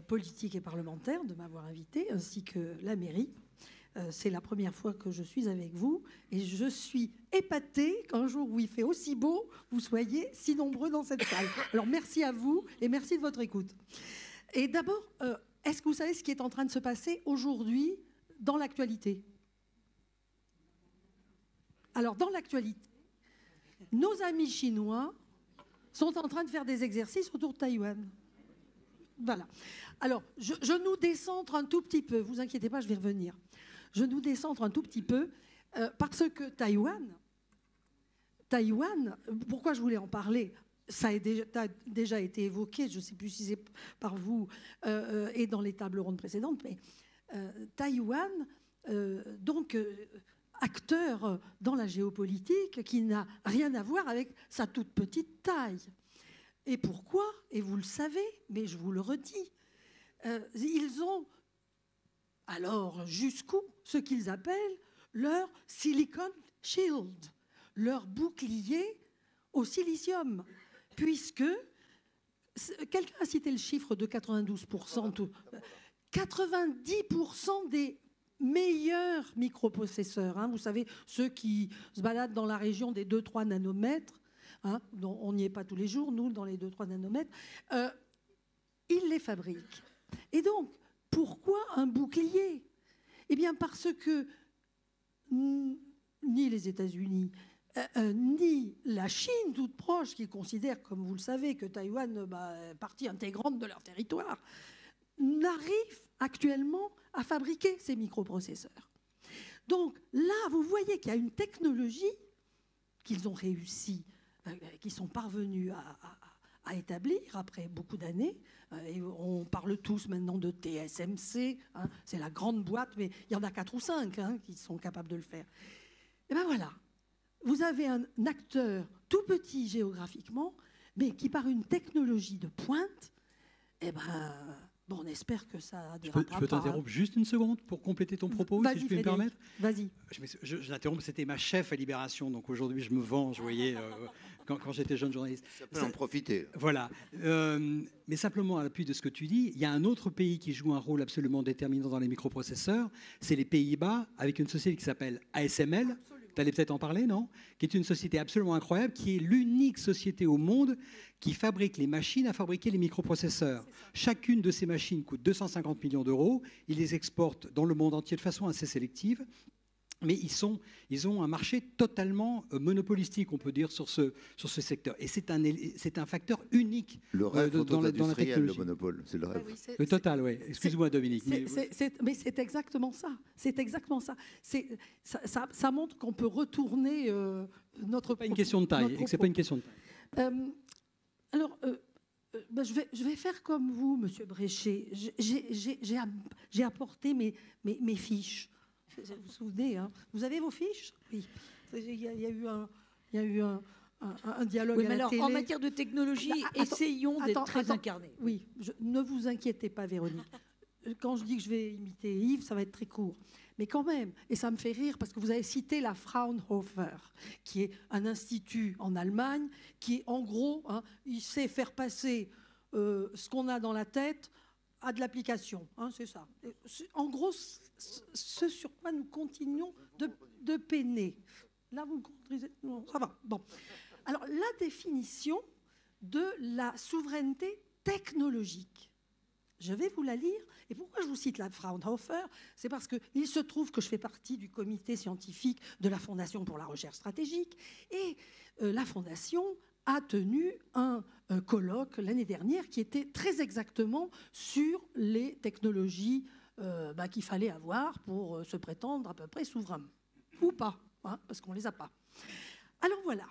politique et parlementaire de m'avoir invité, ainsi que la mairie. C'est la première fois que je suis avec vous et je suis épatée qu'un jour où il fait aussi beau, vous soyez si nombreux dans cette salle. Alors merci à vous et merci de votre écoute. Et d'abord, est-ce que vous savez ce qui est en train de se passer aujourd'hui dans l'actualité? Alors dans l'actualité, nos amis chinois sont en train de faire des exercices autour de Taïwan. Voilà. Alors, je nous décentre un tout petit peu. Vous inquiétez pas, je vais revenir. Je nous décentre un tout petit peu parce que Taïwan, pourquoi je voulais en parler? Ça a déjà été évoqué, je ne sais plus si c'est par vous et dans les tables rondes précédentes, mais Taïwan, acteur dans la géopolitique qui n'a rien à voir avec sa toute petite taille. Et pourquoi? Et vous le savez, mais je vous le redis. Ils ont alors jusqu'où ce qu'ils appellent leur Silicon Shield, leur bouclier au silicium, puisque quelqu'un a cité le chiffre de 92%, 90% des meilleurs microprocesseurs, hein, vous savez, ceux qui se baladent dans la région des 2-3 nanomètres, hein, on n'y est pas tous les jours, nous, dans les 2-3 nanomètres, ils les fabriquent. Et donc, pourquoi un bouclier? Eh bien, parce que ni les États-Unis, ni la Chine, toute proche, qui considère, comme vous le savez, que Taïwan est partie intégrante de leur territoire, n'arrivent actuellement à fabriquer ces microprocesseurs. Donc là, vous voyez qu'il y a une technologie qu'ils ont réussi, qu'ils sont parvenus à établir après beaucoup d'années. Et on parle tous maintenant de TSMC, hein, c'est la grande boîte, mais il y en a 4 ou 5 hein, qui sont capables de le faire. Et bien voilà, vous avez un acteur tout petit géographiquement, mais qui par une technologie de pointe, eh ben, on espère que ça dérapera. Je peux t'interrompre juste une seconde pour compléter ton propos, si je peux me permettre? Vas-y. Je l'interromps, c'était ma chef à Libération, donc aujourd'hui je me venge, vous voyez, quand j'étais jeune journaliste. Ça peut en profiter. Voilà. Mais simplement, à l'appui de ce que tu dis, il y a un autre pays qui joue un rôle absolument déterminant dans les microprocesseurs, c'est les Pays-Bas, avec une société qui s'appelle ASML. Tu allais peut-être en parler, non? Qui est une société absolument incroyable, qui est l'unique société au monde qui fabrique les machines à fabriquer les microprocesseurs. Chacune de ces machines coûte 250 millions d'euros. Ils les exportent dans le monde entier de façon assez sélective. Mais ils ont un marché totalement monopolistique, on peut dire, sur ce secteur. Et c'est un facteur unique le rêve dans la technologie. Le monopole, c'est le rêve. Oui, le total, oui. Excuse-moi, Dominique. Mais c'est exactement ça. C'est exactement ça. Ça montre qu'on peut retourner notre... Pas une question de taille. C'est pas une question de taille. Alors, je vais faire comme vous, Monsieur Bréchet. J'ai apporté mes fiches. Vous vous souvenez, hein? Vous avez vos fiches? Oui. Il y a eu un dialogue oui, à la télé. En matière de technologie, essayons d'être très incarnés. Oui, ne vous inquiétez pas, Véronique. Quand je dis que je vais imiter Yves, ça va être très court. Mais quand même, et ça me fait rire, parce que vous avez cité la Fraunhofer, qui est un institut en Allemagne, qui, en gros, hein, il sait faire passer ce qu'on a dans la tête à de l'application, hein, c'est ça. En gros, ce sur quoi nous continuons de peiner. Là, vous comprenez? Non, ça va. Bon. Alors, la définition de la souveraineté technologique, je vais vous la lire. Et pourquoi je vous cite la Fraunhofer? C'est parce qu'il se trouve que je fais partie du comité scientifique de la Fondation pour la recherche stratégique. Et la Fondation a tenu un colloque l'année dernière qui était très exactement sur les technologies qu'il fallait avoir pour se prétendre à peu près souverain. Ou pas, hein, parce qu'on ne les a pas. Alors voilà,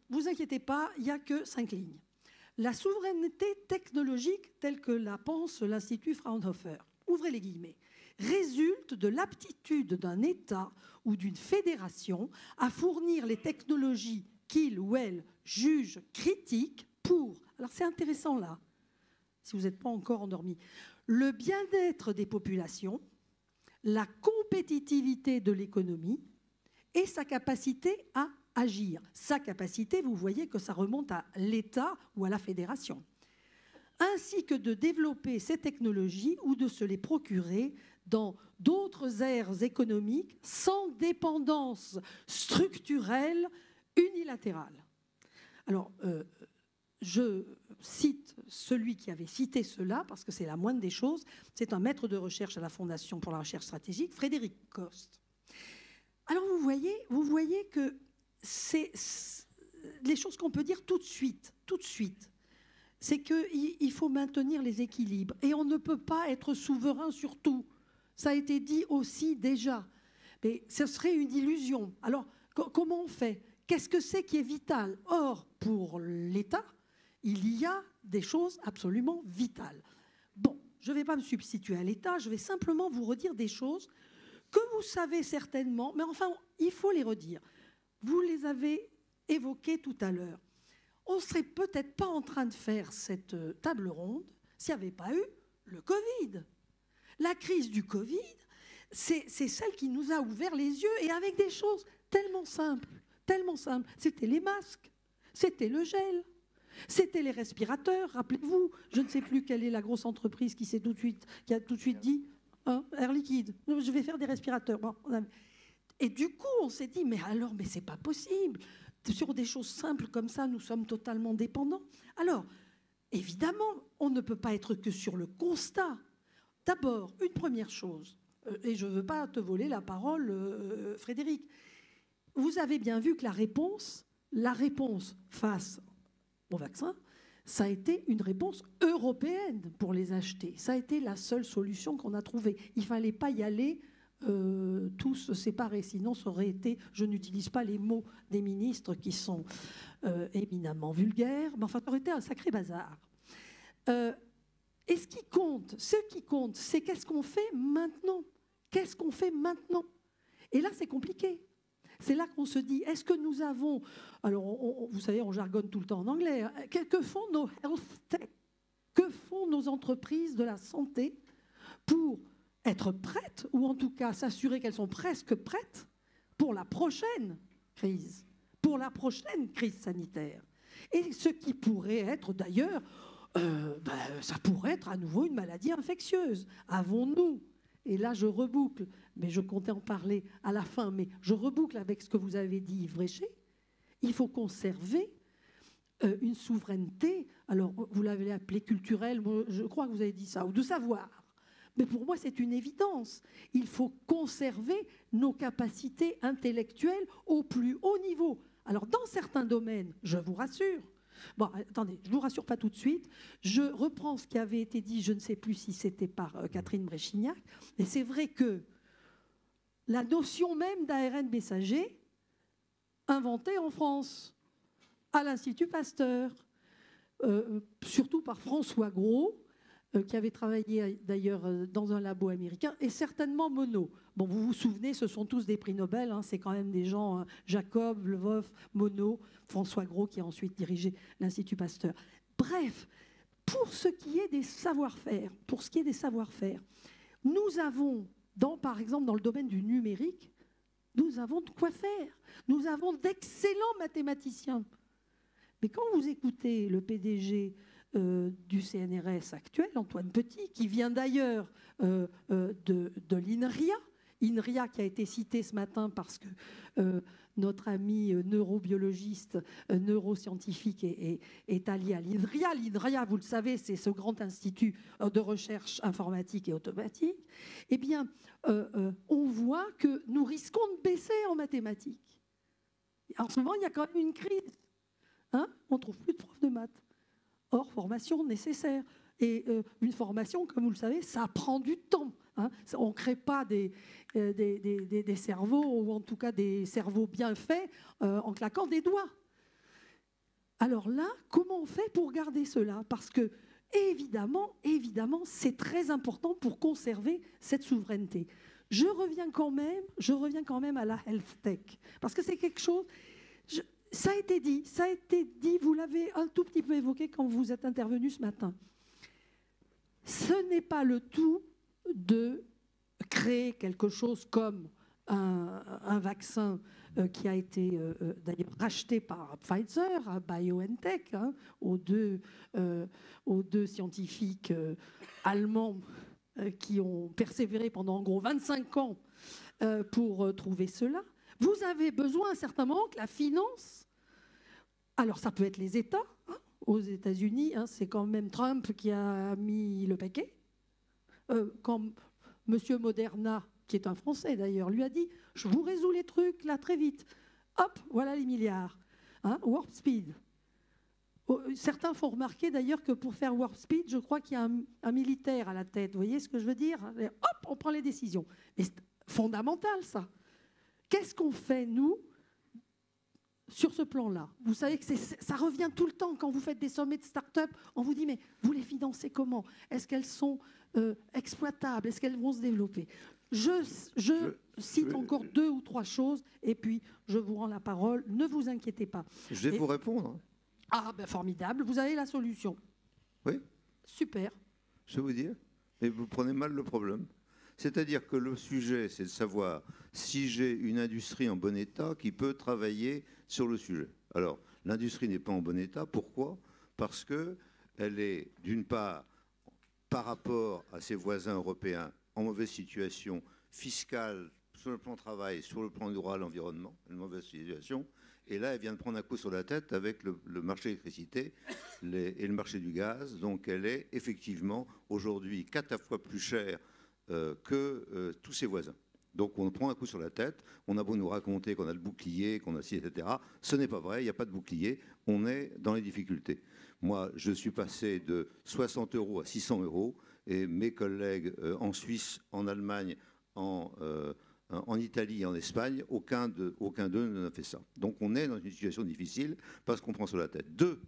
vous inquiétez pas, il n'y a que 5 lignes. La souveraineté technologique, telle que la pense l'Institut Fraunhofer, ouvrez les guillemets, résulte de l'aptitude d'un État ou d'une fédération à fournir les technologies qu'il ou elle juge critiques pour, alors c'est intéressant là, si vous n'êtes pas encore endormi, le bien-être des populations, la compétitivité de l'économie et sa capacité à agir. Sa capacité, vous voyez que ça remonte à l'État ou à la fédération. Ainsi que de développer ces technologies ou de se les procurer dans d'autres aires économiques sans dépendance structurelle unilatérale. Alors, je cite celui qui avait cité cela, parce que c'est la moindre des choses, c'est un maître de recherche à la Fondation pour la recherche stratégique, Frédéric Coste. Alors, vous voyez que c'est les choses qu'on peut dire tout de suite, c'est qu'il faut maintenir les équilibres. Et on ne peut pas être souverain sur tout. Ça a été dit aussi déjà. Mais ce serait une illusion. Alors, comment on fait? Qu'est-ce que c'est qui est vital? Or, pour l'État, il y a des choses absolument vitales. Bon, je ne vais pas me substituer à l'État, je vais simplement vous redire des choses que vous savez certainement, mais enfin, il faut les redire. Vous les avez évoquées tout à l'heure. On ne serait peut-être pas en train de faire cette table ronde s'il n'y avait pas eu le Covid. La crise du Covid, c'est celle qui nous a ouvert les yeux, et avec des choses tellement simples, tellement simples. C'était les masques, c'était le gel, c'était les respirateurs. Rappelez-vous, je ne sais plus quelle est la grosse entreprise qui a tout de suite dit hein, Air Liquide, je vais faire des respirateurs. Bon, et du coup, on s'est dit, mais c'est pas possible. Sur des choses simples comme ça, nous sommes totalement dépendants. Alors, évidemment, on ne peut pas être que sur le constat. D'abord, une première chose, et je ne veux pas te voler la parole, Frédéric, vous avez bien vu que la réponse face au vaccin, ça a été une réponse européenne pour les acheter. Ça a été la seule solution qu'on a trouvée. Il ne fallait pas y aller tous séparés, sinon ça aurait été, je n'utilise pas les mots des ministres qui sont éminemment vulgaires, mais enfin ça aurait été un sacré bazar. Et ce qui compte, c'est qu'est-ce qu'on fait maintenant? Qu'est-ce qu'on fait maintenant? Et là, c'est compliqué. C'est là qu'on se dit, est-ce que nous avons... Alors, vous savez, on jargonne tout le temps en anglais. Hein, que font nos health tech? Que font nos entreprises de la santé pour être prêtes, ou en tout cas s'assurer qu'elles sont presque prêtes pour la prochaine crise sanitaire? Et ce qui pourrait être d'ailleurs... ça pourrait être à nouveau une maladie infectieuse. Avons-nous, et là je reboucle, mais je comptais en parler à la fin, mais je reboucle avec ce que vous avez dit, Yves Réché, il faut conserver une souveraineté, alors vous l'avez appelée culturelle, moi, je crois que vous avez dit ça, ou de savoir. Mais pour moi, c'est une évidence. Il faut conserver nos capacités intellectuelles au plus haut niveau. Alors, dans certains domaines, je vous rassure, bon, attendez, je ne vous rassure pas tout de suite. Je reprends ce qui avait été dit, je ne sais plus si c'était par Catherine Bréchignac, mais c'est vrai que la notion même d'ARN messager, inventée en France, à l'Institut Pasteur, surtout par François Gros, qui avait travaillé d'ailleurs dans un labo américain, et certainement Monod. Bon, vous vous souvenez, ce sont tous des prix Nobel, hein, c'est quand même des gens, hein, Jacob, Lvov, Monod, François Gros, qui a ensuite dirigé l'Institut Pasteur. Bref, pour ce qui est des savoir-faire, nous avons, par exemple, dans le domaine du numérique, nous avons de quoi faire. Nous avons d'excellents mathématiciens. Mais quand vous écoutez le PDG du CNRS actuel, Antoine Petit, qui vient d'ailleurs de l'INRIA qui a été cité ce matin parce que notre ami neurobiologiste, neuroscientifique est allié à l'INRIA. L'INRIA, vous le savez, c'est ce grand institut de recherche informatique et automatique. Eh bien, on voit que nous risquons de baisser en mathématiques. En ce moment, il y a quand même une crise. Hein, on ne trouve plus de profs de maths. Or, formation nécessaire. Et une formation, comme vous le savez, ça prend du temps. Hein. On ne crée pas des cerveaux, ou en tout cas des cerveaux bien faits, en claquant des doigts. Alors là, comment on fait pour garder cela? Parce que, évidemment, c'est très important pour conserver cette souveraineté. Je reviens quand même à la health tech, parce que c'est quelque chose... Ça a été dit, vous l'avez un tout petit peu évoqué quand vous êtes intervenu ce matin. Ce n'est pas le tout de créer quelque chose comme un vaccin qui a été d'ailleurs racheté par Pfizer, à BioNTech, hein, aux deux scientifiques allemands qui ont persévéré pendant en gros 25 ans pour trouver cela. Vous avez besoin certainement que la finance, alors ça peut être les États, hein, aux États-Unis, hein, c'est quand même Trump qui a mis le paquet. Quand M. Moderna, qui est un Français d'ailleurs, lui a dit « Je vous résous les trucs là très vite. Hop, voilà les milliards. Hein, Warp Speed. » Certains font remarquer d'ailleurs que pour faire Warp Speed, je crois qu'il y a un militaire à la tête. Vous voyez ce que je veux dire? Hop, on prend les décisions. Mais c'est fondamental ça. Qu'est-ce qu'on fait, nous, sur ce plan-là? Vous savez que ça revient tout le temps quand vous faites des sommets de start-up. On vous dit, mais vous les financez comment? Est-ce qu'elles sont exploitables? Est-ce qu'elles vont se développer? Je cite encore 2 ou 3 choses et puis je vous rends la parole. Ne vous inquiétez pas. Je vais vous répondre. Ah, ben formidable. Vous avez la solution. Oui. Super. Je vais vous dire. Et vous prenez mal le problème. C'est-à-dire que le sujet, c'est de savoir si j'ai une industrie en bon état qui peut travailler sur le sujet. Alors, l'industrie n'est pas en bon état. Pourquoi? Parce qu'elle est, d'une part, par rapport à ses voisins européens, en mauvaise situation fiscale, sur le plan travail, sur le plan du droit à l'environnement, une mauvaise situation. Et là, elle vient de prendre un coup sur la tête avec le marché de l'électricité et le marché du gaz. Donc, elle est effectivement aujourd'hui 4 fois plus chère que tous ses voisins. Donc on prend un coup sur la tête, on a beau nous raconter qu'on a le bouclier, qu'on a ci, etc. Ce n'est pas vrai, il n'y a pas de bouclier, on est dans les difficultés. Moi, je suis passé de 60 € à 600 € et mes collègues en Suisse, en Allemagne, en Italie et en Espagne, aucun d'eux n'a fait ça. Donc on est dans une situation difficile parce qu'on prend sur la tête. 2,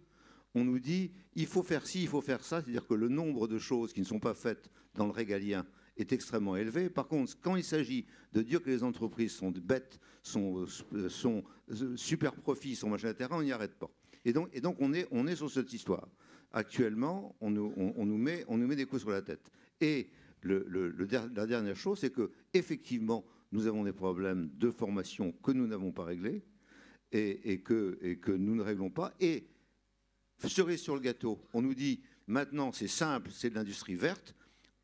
on nous dit il faut faire ci, il faut faire ça, c'est-à-dire que le nombre de choses qui ne sont pas faites dans le régalien est extrêmement élevé. Par contre, quand il s'agit de dire que les entreprises sont bêtes, sont super profits, sont machin, etc., on n'y arrête pas. Et donc on est sur cette histoire. Actuellement, on nous met des coups sur la tête. Et la dernière chose, c'est que effectivement, nous avons des problèmes de formation que nous n'avons pas réglés et que nous ne réglons pas. Et cerise sur le gâteau, on nous dit maintenant c'est simple, c'est de l'industrie verte,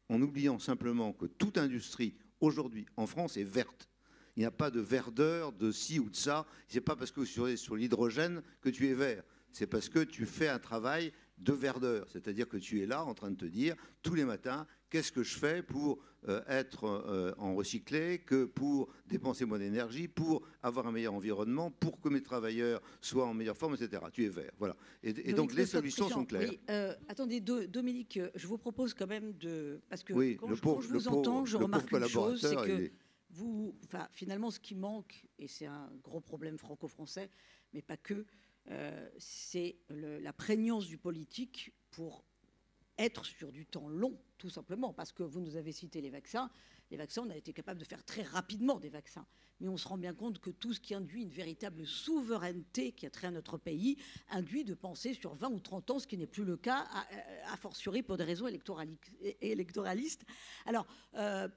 en oubliant simplement que toute industrie aujourd'hui en France est verte. Il n'y a pas de verdeur, de ci ou de ça. Ce n'est pas parce que tu es sur l'hydrogène que tu es vert. C'est parce que tu fais un travail de verdeur. C'est-à-dire que tu es là en train de te dire tous les matins, qu'est-ce que je fais pour être en recyclé, que pour dépenser moins d'énergie, pour avoir un meilleur environnement, pour que mes travailleurs soient en meilleure forme, etc. Tu es vert. Voilà. Et donc les solutions sont claires. Oui, attendez, Dominique, je vous propose quand même de... Parce que oui, quand je vous entends, je remarque une chose, c'est que vous, finalement, ce qui manque, et c'est un gros problème franco-français, mais pas que, c'est la prégnance du politique pour être sur du temps long, tout simplement, parce que vous nous avez cité les vaccins. Les vaccins, on a été capable de faire très rapidement des vaccins. Mais on se rend bien compte que tout ce qui induit une véritable souveraineté qui a trait à notre pays induit de penser sur 20 ou 30 ans, ce qui n'est plus le cas, a fortiori pour des raisons électoralistes. Alors,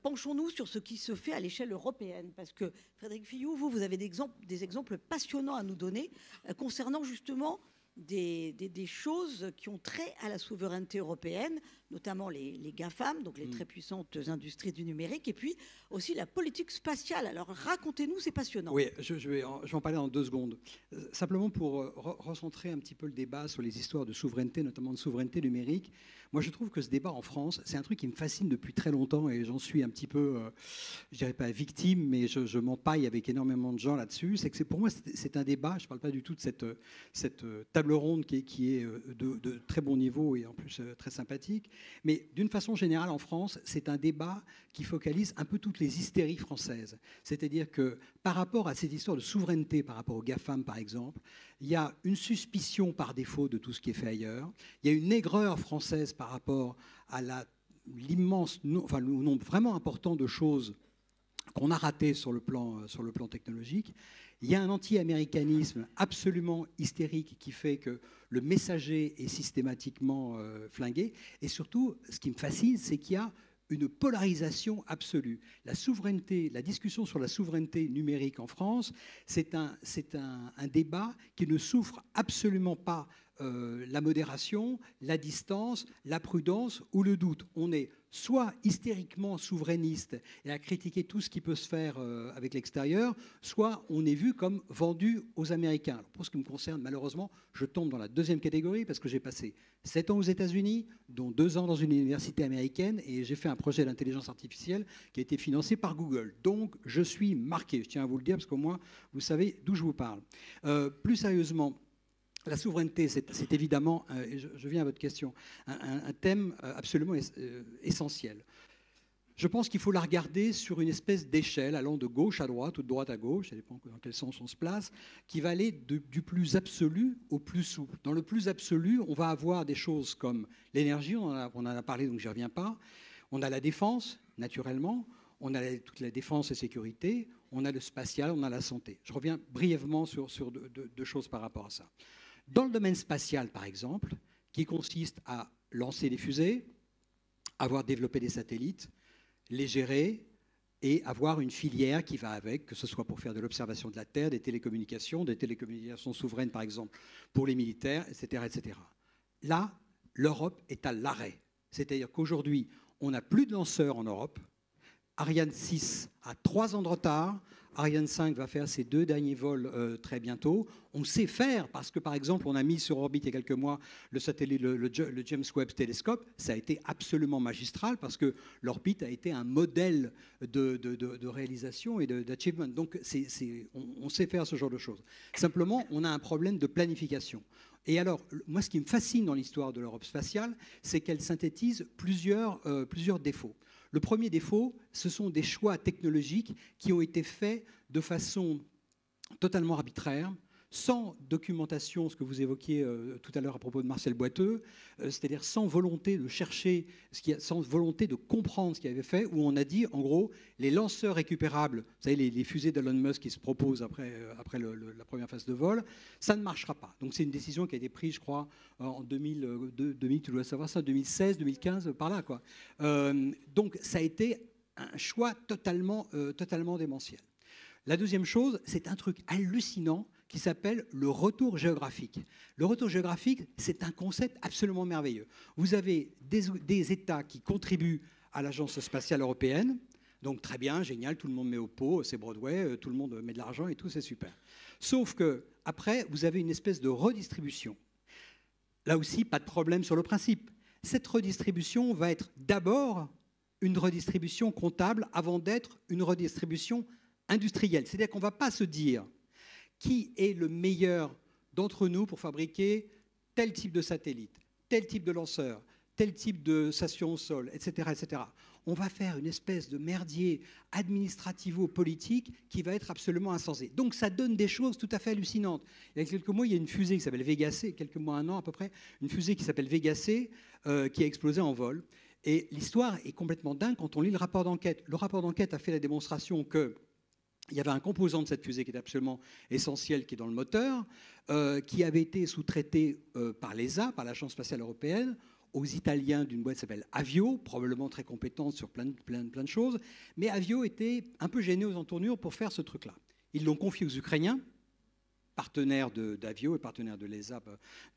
penchons-nous sur ce qui se fait à l'échelle européenne, parce que, Frédéric Filloux, vous avez des exemples passionnants à nous donner concernant justement des choses qui ont trait à la souveraineté européenne, notamment les GAFAM, donc les très puissantes industries du numérique, et puis aussi la politique spatiale. Alors racontez-nous, c'est passionnant. Oui, je vais en parler en 2 secondes. Simplement pour recentrer un petit peu le débat sur les histoires de souveraineté, notamment de souveraineté numérique. Moi, je trouve que ce débat en France, c'est un truc qui me fascine depuis très longtemps et j'en suis un petit peu, je dirais pas victime, mais je m'empaille avec énormément de gens là-dessus. C'est que pour moi, c'est un débat, je ne parle pas du tout de cette table table ronde qui est de très bon niveau et en plus très sympathique. Mais d'une façon générale, en France, c'est un débat qui focalise un peu toutes les hystéries françaises. C'est-à-dire que par rapport à cette histoire de souveraineté, par rapport aux GAFAM par exemple, il y a une suspicion par défaut de tout ce qui est fait ailleurs. Il y a une aigreur française par rapport à le nombre vraiment important de choses qu'on a ratées sur le plan technologique. Il y a un anti-américanisme absolument hystérique qui fait que le messager est systématiquement flingué. Et surtout, ce qui me fascine, c'est qu'il y a une polarisation absolue. La souveraineté, la discussion sur la souveraineté numérique en France, c'est un débat qui ne souffre absolument pas la modération, la distance, la prudence ou le doute. On est soit hystériquement souverainiste et à critiquer tout ce qui peut se faire avec l'extérieur, soit on est vu comme vendu aux Américains. Alors pour ce qui me concerne, malheureusement, je tombe dans la deuxième catégorie parce que j'ai passé 7 ans aux États-Unis, dont 2 ans dans une université américaine, et j'ai fait un projet d'intelligence artificielle qui a été financé par Google. Donc je suis marqué, je tiens à vous le dire, parce qu'au moins vous savez d'où je vous parle. Plus sérieusement, la souveraineté, c'est évidemment, et je viens à votre question, un thème absolument essentiel. Je pense qu'il faut la regarder sur une espèce d'échelle allant de gauche à droite ou de droite à gauche, ça dépend dans quel sens on se place, qui va aller du plus absolu au plus souple. Dans le plus absolu, on va avoir des choses comme l'énergie, on en a parlé donc je n'y reviens pas, on a la défense, naturellement, on a toute la défense et sécurité, on a le spatial, on a la santé. Je reviens brièvement sur deux choses par rapport à ça. Dans le domaine spatial, par exemple, qui consiste à lancer des fusées, avoir développé des satellites, les gérer et avoir une filière qui va avec, que ce soit pour faire de l'observation de la Terre, des télécommunications souveraines, par exemple, pour les militaires, etc., etc. Là, l'Europe est à l'arrêt. C'est-à-dire qu'aujourd'hui, on n'a plus de lanceurs en Europe. Ariane 6 a 3 ans de retard. Ariane 5 va faire ses 2 derniers vols très bientôt. On sait faire parce que, par exemple, on a mis sur orbite il y a quelques mois le satellite, le James Webb Telescope. Ça a été absolument magistral parce que l'orbite a été un modèle de réalisation et d'achievement. Donc, on sait faire ce genre de choses. Simplement, on a un problème de planification. Et alors, moi, ce qui me fascine dans l'histoire de l'Europe spatiale, c'est qu'elle synthétise plusieurs défauts. Le premier défaut, ce sont des choix technologiques qui ont été faits de façon totalement arbitraire, sans documentation, ce que vous évoquiez tout à l'heure à propos de Marcel Boiteux, c'est-à-dire sans volonté de chercher, sans volonté de comprendre ce qu'il avait fait, où on a dit, en gros, les lanceurs récupérables, vous savez, les fusées d'Elon Musk qui se proposent après la première phase de vol, ça ne marchera pas. Donc c'est une décision qui a été prise, je crois, en 2000, tu dois savoir ça, 2016, 2015, par là, quoi. Donc ça a été un choix totalement démentiel. La deuxième chose, c'est un truc hallucinant qui s'appelle le retour géographique. Le retour géographique, c'est un concept absolument merveilleux. Vous avez des États qui contribuent à l'Agence spatiale européenne, donc très bien, génial, tout le monde met au pot, c'est Broadway, tout le monde met de l'argent et tout, c'est super. Sauf que après, vous avez une espèce de redistribution. Là aussi, pas de problème sur le principe. Cette redistribution va être d'abord une redistribution comptable avant d'être une redistribution industrielle. C'est-à-dire qu'on ne va pas se dire qui est le meilleur d'entre nous pour fabriquer tel type de satellite, tel type de lanceur, tel type de station au sol, etc., etc. On va faire une espèce de merdier administrativo-politique qui va être absolument insensé. Donc ça donne des choses tout à fait hallucinantes. Il y a quelques mois, il y a une fusée qui s'appelle Vega C, quelques mois, 1 an à peu près, une fusée qui s'appelle Vega C qui a explosé en vol. Et l'histoire est complètement dingue quand on lit le rapport d'enquête. Le rapport d'enquête a fait la démonstration que il y avait un composant de cette fusée qui est absolument essentiel, qui est dans le moteur, qui avait été sous-traité par l'ESA, par l'Agence spatiale européenne, aux Italiens d'une boîte qui s'appelle Avio, probablement très compétente sur plein de choses. Mais Avio était un peu gêné aux entournures pour faire ce truc-là. Ils l'ont confié aux Ukrainiens, partenaires d'Avio et partenaires de l'ESA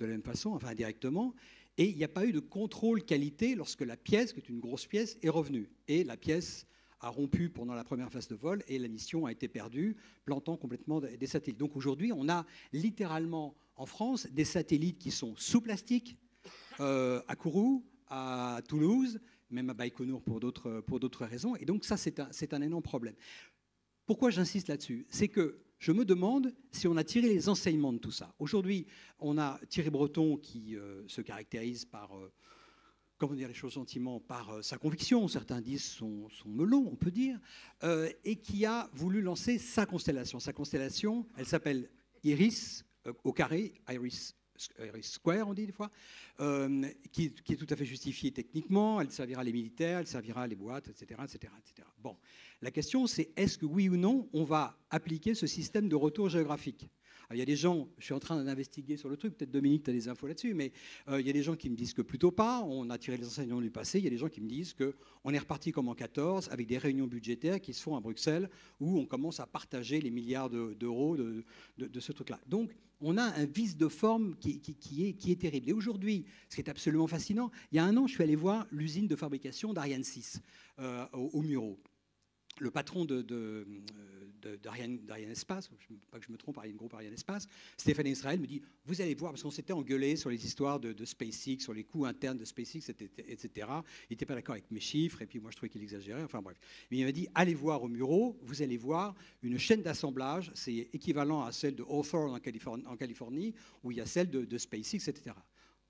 de la même façon, enfin indirectement. Et il n'y a pas eu de contrôle qualité lorsque la pièce, qui est une grosse pièce, est revenue. Et la pièce a rompu pendant la première phase de vol et la mission a été perdue, plantant complètement des satellites. Donc aujourd'hui, on a littéralement en France des satellites qui sont sous plastique, à Kourou, à Toulouse, même à Baïkonour pour d'autres raisons. Et donc ça, c'est un énorme problème. Pourquoi j'insiste là-dessus? C'est que je me demande si on a tiré les enseignements de tout ça. Aujourd'hui, on a Thierry Breton qui se caractérise par, comment dire les choses gentiment, par sa conviction, certains disent son melon, on peut dire, et qui a voulu lancer sa constellation. Sa constellation, elle s'appelle Iris, au carré, Iris Square, on dit des fois, qui est tout à fait justifiée techniquement. Elle servira les militaires, elle servira les boîtes, etc., etc., etc. Bon, la question, c'est est-ce que oui ou non, on va appliquer ce système de retour géographique? Alors, il y a des gens, je suis en train d'investiguer sur le truc, peut-être Dominique, tu as des infos là-dessus, mais il y a des gens qui me disent que plutôt pas, on a tiré les enseignements du passé, il y a des gens qui me disent qu'on est reparti comme en 14, avec des réunions budgétaires qui se font à Bruxelles, où on commence à partager les milliards d'euros de ce truc-là. Donc, on a un vice de forme qui est terrible. Et aujourd'hui, ce qui est absolument fascinant, il y a un an, je suis allé voir l'usine de fabrication d'Ariane 6 au Muro. Le patron d'Ariane Espace, pas que je me trompe, Ariane Group, Ariane Espace, Stéphane Israël me dit, vous allez voir, parce qu'on s'était engueulé sur les histoires de SpaceX, sur les coûts internes de SpaceX, etc. Il n'était pas d'accord avec mes chiffres, et puis moi je trouvais qu'il exagérait, enfin bref. Mais il m'a dit, allez voir au Muro, vous allez voir une chaîne d'assemblage, c'est équivalent à celle de Hawthorne en Californie, où il y a celle de SpaceX, etc.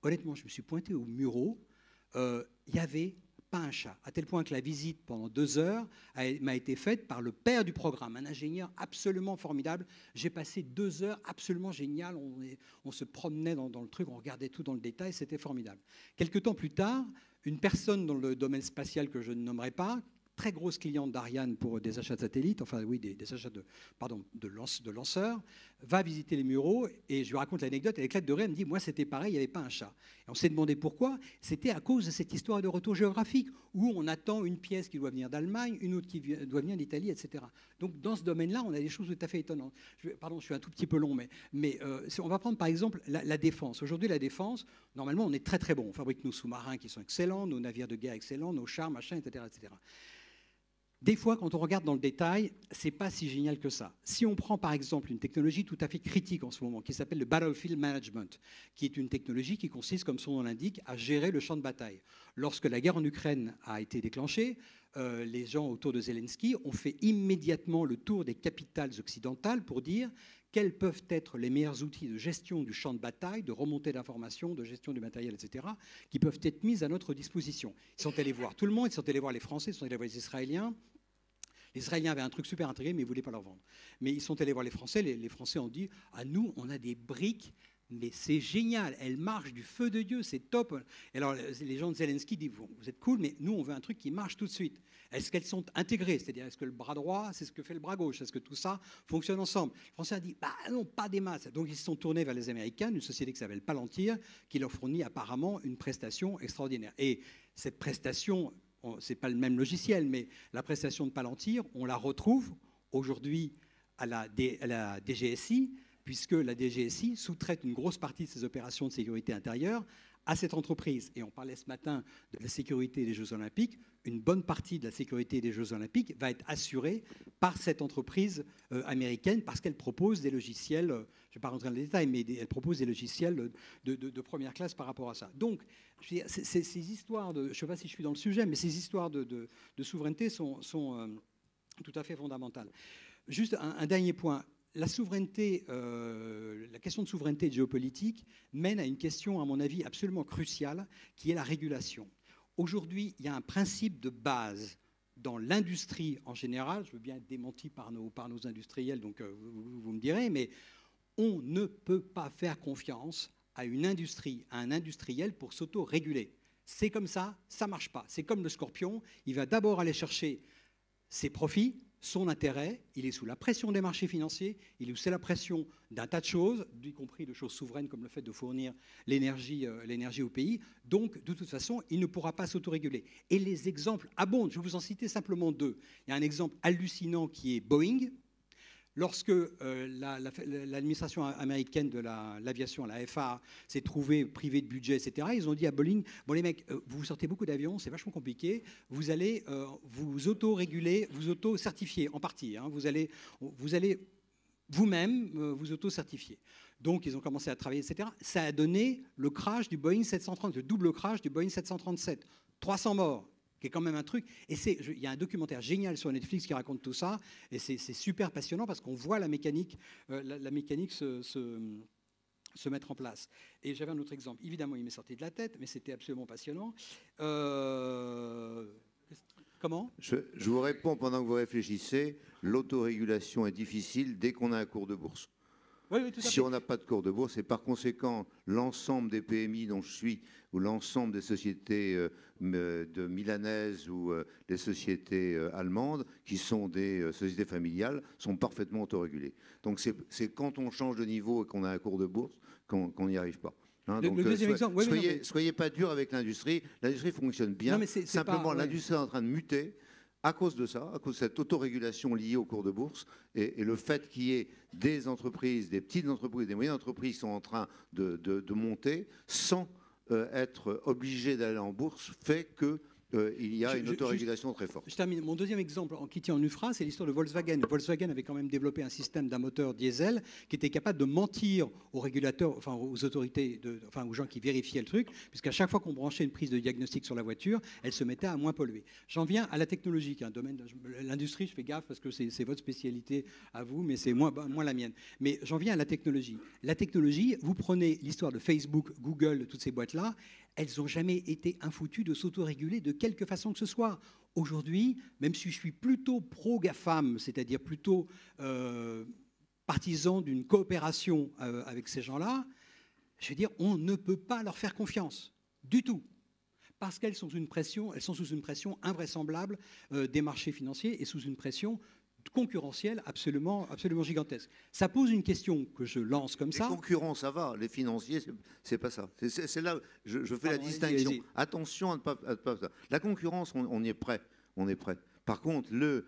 Honnêtement, je me suis pointé au Muro, il y avait pas un chat, à tel point que la visite pendant 2 heures m'a été faite par le père du programme, un ingénieur absolument formidable. J'ai passé 2 heures absolument géniales, on se promenait dans le truc, on regardait tout dans le détail, c'était formidable. Quelque temps plus tard, une personne dans le domaine spatial que je ne nommerai pas, très grosse cliente d'Ariane pour des achats de satellites, enfin oui, des achats de lanceurs, va visiter les Mureaux et je lui raconte l'anecdote, elle éclate de rire, elle me dit, moi c'était pareil, il n'y avait pas un chat. Et on s'est demandé pourquoi, c'était à cause de cette histoire de retour géographique, où on attend une pièce qui doit venir d'Allemagne, une autre qui doit venir d'Italie, etc. Donc dans ce domaine-là, on a des choses tout à fait étonnantes. Pardon, je suis un tout petit peu long, mais on va prendre par exemple la défense. Aujourd'hui, la défense, normalement, on est très très bon. On fabrique nos sous-marins qui sont excellents, nos navires de guerre excellents, nos chars, machin, etc., etc. Des fois, quand on regarde dans le détail, c'est pas si génial que ça. Si on prend par exemple une technologie tout à fait critique en ce moment, qui s'appelle le Battlefield Management, qui est une technologie qui consiste, comme son nom l'indique, à gérer le champ de bataille. Lorsque la guerre en Ukraine a été déclenchée, les gens autour de Zelensky ont fait immédiatement le tour des capitales occidentales pour dire quels peuvent être les meilleurs outils de gestion du champ de bataille, de remontée d'informations, de gestion du matériel, etc., qui peuvent être mis à notre disposition. Ils sont allés voir tout le monde, ils sont allés voir les Français, ils sont allés voir les Israéliens. Les Israéliens avaient un truc super intégré, mais ils ne voulaient pas leur vendre. Mais ils sont allés voir les Français, les Français ont dit « à nous, on a des briques, mais c'est génial, elles marchent du feu de Dieu, c'est top ». Et alors les gens de Zelensky disent « vous êtes cool, mais nous, on veut un truc qui marche tout de suite ». Est-ce qu'elles sont intégrées? C'est-à-dire, est-ce que le bras droit, c'est ce que fait le bras gauche? Est-ce que tout ça fonctionne ensemble? Le Français a dit, bah non, pas des masses. Donc, ils se sont tournés vers les Américains, une société qui s'appelle Palantir, qui leur fournit apparemment une prestation extraordinaire. Et cette prestation, ce n'est pas le même logiciel, mais la prestation de Palantir, on la retrouve aujourd'hui à la DGSI, puisque la DGSI sous-traite une grosse partie de ses opérations de sécurité intérieure à cette entreprise. Et on parlait ce matin de la sécurité des Jeux Olympiques. Une bonne partie de la sécurité des Jeux Olympiques va être assurée par cette entreprise américaine parce qu'elle propose des logiciels, je ne vais pas rentrer dans les détails, mais elle propose des logiciels de première classe par rapport à ça. Donc, ces histoires je ne sais pas si je suis dans le sujet, mais ces histoires de souveraineté sont tout à fait fondamentales. Juste un dernier point. La souveraineté, la question de souveraineté géopolitique mène à une question, à mon avis, absolument cruciale, qui est la régulation. Aujourd'hui, il y a un principe de base dans l'industrie en général, je veux bien être démenti par nos industriels, donc vous me direz, mais on ne peut pas faire confiance à une industrie, à un industriel pour s'auto-réguler. C'est comme ça ne marche pas. C'est comme le scorpion, il va d'abord aller chercher ses profits, son intérêt, il est sous la pression des marchés financiers, il est sous la pression d'un tas de choses, y compris de choses souveraines comme le fait de fournir l'énergie au pays. Donc, de toute façon, il ne pourra pas s'autoréguler. Et les exemples abondent. Je vais vous en citer simplement 2. Il y a un exemple hallucinant qui est Boeing. Lorsque l'administration américaine de l'aviation, la FAA, s'est trouvée privée de budget, etc., ils ont dit à Boeing, bon les mecs, vous sortez beaucoup d'avions, c'est vachement compliqué, vous allez vous auto-réguler, vous auto-certifier en partie, hein, vous allez vous-même vous auto-certifier. Donc ils ont commencé à travailler, etc. Ça a donné le crash du Boeing 737, le double crash du Boeing 737, 300 morts. qui est quand même un truc. Et il y a un documentaire génial sur Netflix qui raconte tout ça, et c'est super passionnant parce qu'on voit la mécanique, se mettre en place. Et j'avais un autre exemple. Évidemment, il m'est sorti de la tête, mais c'était absolument passionnant. Comment ? Je vous réponds pendant que vous réfléchissez. L'autorégulation est difficile dès qu'on a un cours de bourse. Oui, tout à fait. Si on n'a pas de cours de bourse, et par conséquent, l'ensemble des PMI dont je suis, ou l'ensemble des sociétés de milanaises ou des sociétés allemandes, qui sont des sociétés familiales, sont parfaitement autorégulées. Donc c'est quand on change de niveau et qu'on a un cours de bourse qu'on n'y arrive pas. Hein, le deuxième exemple, soyez pas dur avec l'industrie. L'industrie fonctionne bien. Non, Simplement, l'industrie est en train de muter. À cause de ça, à cause de cette autorégulation liée au cours de bourse et le fait qu'il y ait des entreprises, des petites entreprises, des moyennes entreprises qui sont en train de monter sans être obligées d'aller en bourse, fait que il y a une autorégulation très forte. Je termine. Mon deuxième exemple qui tient en une phrase, c'est l'histoire de Volkswagen. Volkswagen avait quand même développé un système d'un moteur diesel qui était capable de mentir aux régulateurs, enfin aux autorités, enfin aux gens qui vérifiaient le truc, puisqu'à chaque fois qu'on branchait une prise de diagnostic sur la voiture, elle se mettait à moins polluer. J'en viens à la technologie, qui est un domaine, l'industrie, je fais gaffe parce que c'est votre spécialité à vous, mais c'est moins la mienne. Mais j'en viens à la technologie. La technologie, vous prenez l'histoire de Facebook, Google, toutes ces boîtes-là, elles n'ont jamais été infoutues de s'autoréguler de quelque façon que ce soit. Aujourd'hui, même si je suis plutôt pro-GAFAM, c'est-à-dire plutôt partisan d'une coopération avec ces gens-là, je veux dire, on ne peut pas leur faire confiance du tout. Parce qu'elles sont sous une pression invraisemblable des marchés financiers et sous une pression concurrentielle absolument gigantesque. Ça pose une question que je lance comme ça. Les concurrents, ça va. Les financiers, c'est pas ça. C'est là, je fais la distinction. Vas-y. Attention à ne pas. La concurrence, on y est prêt. On est prêt. Par contre, le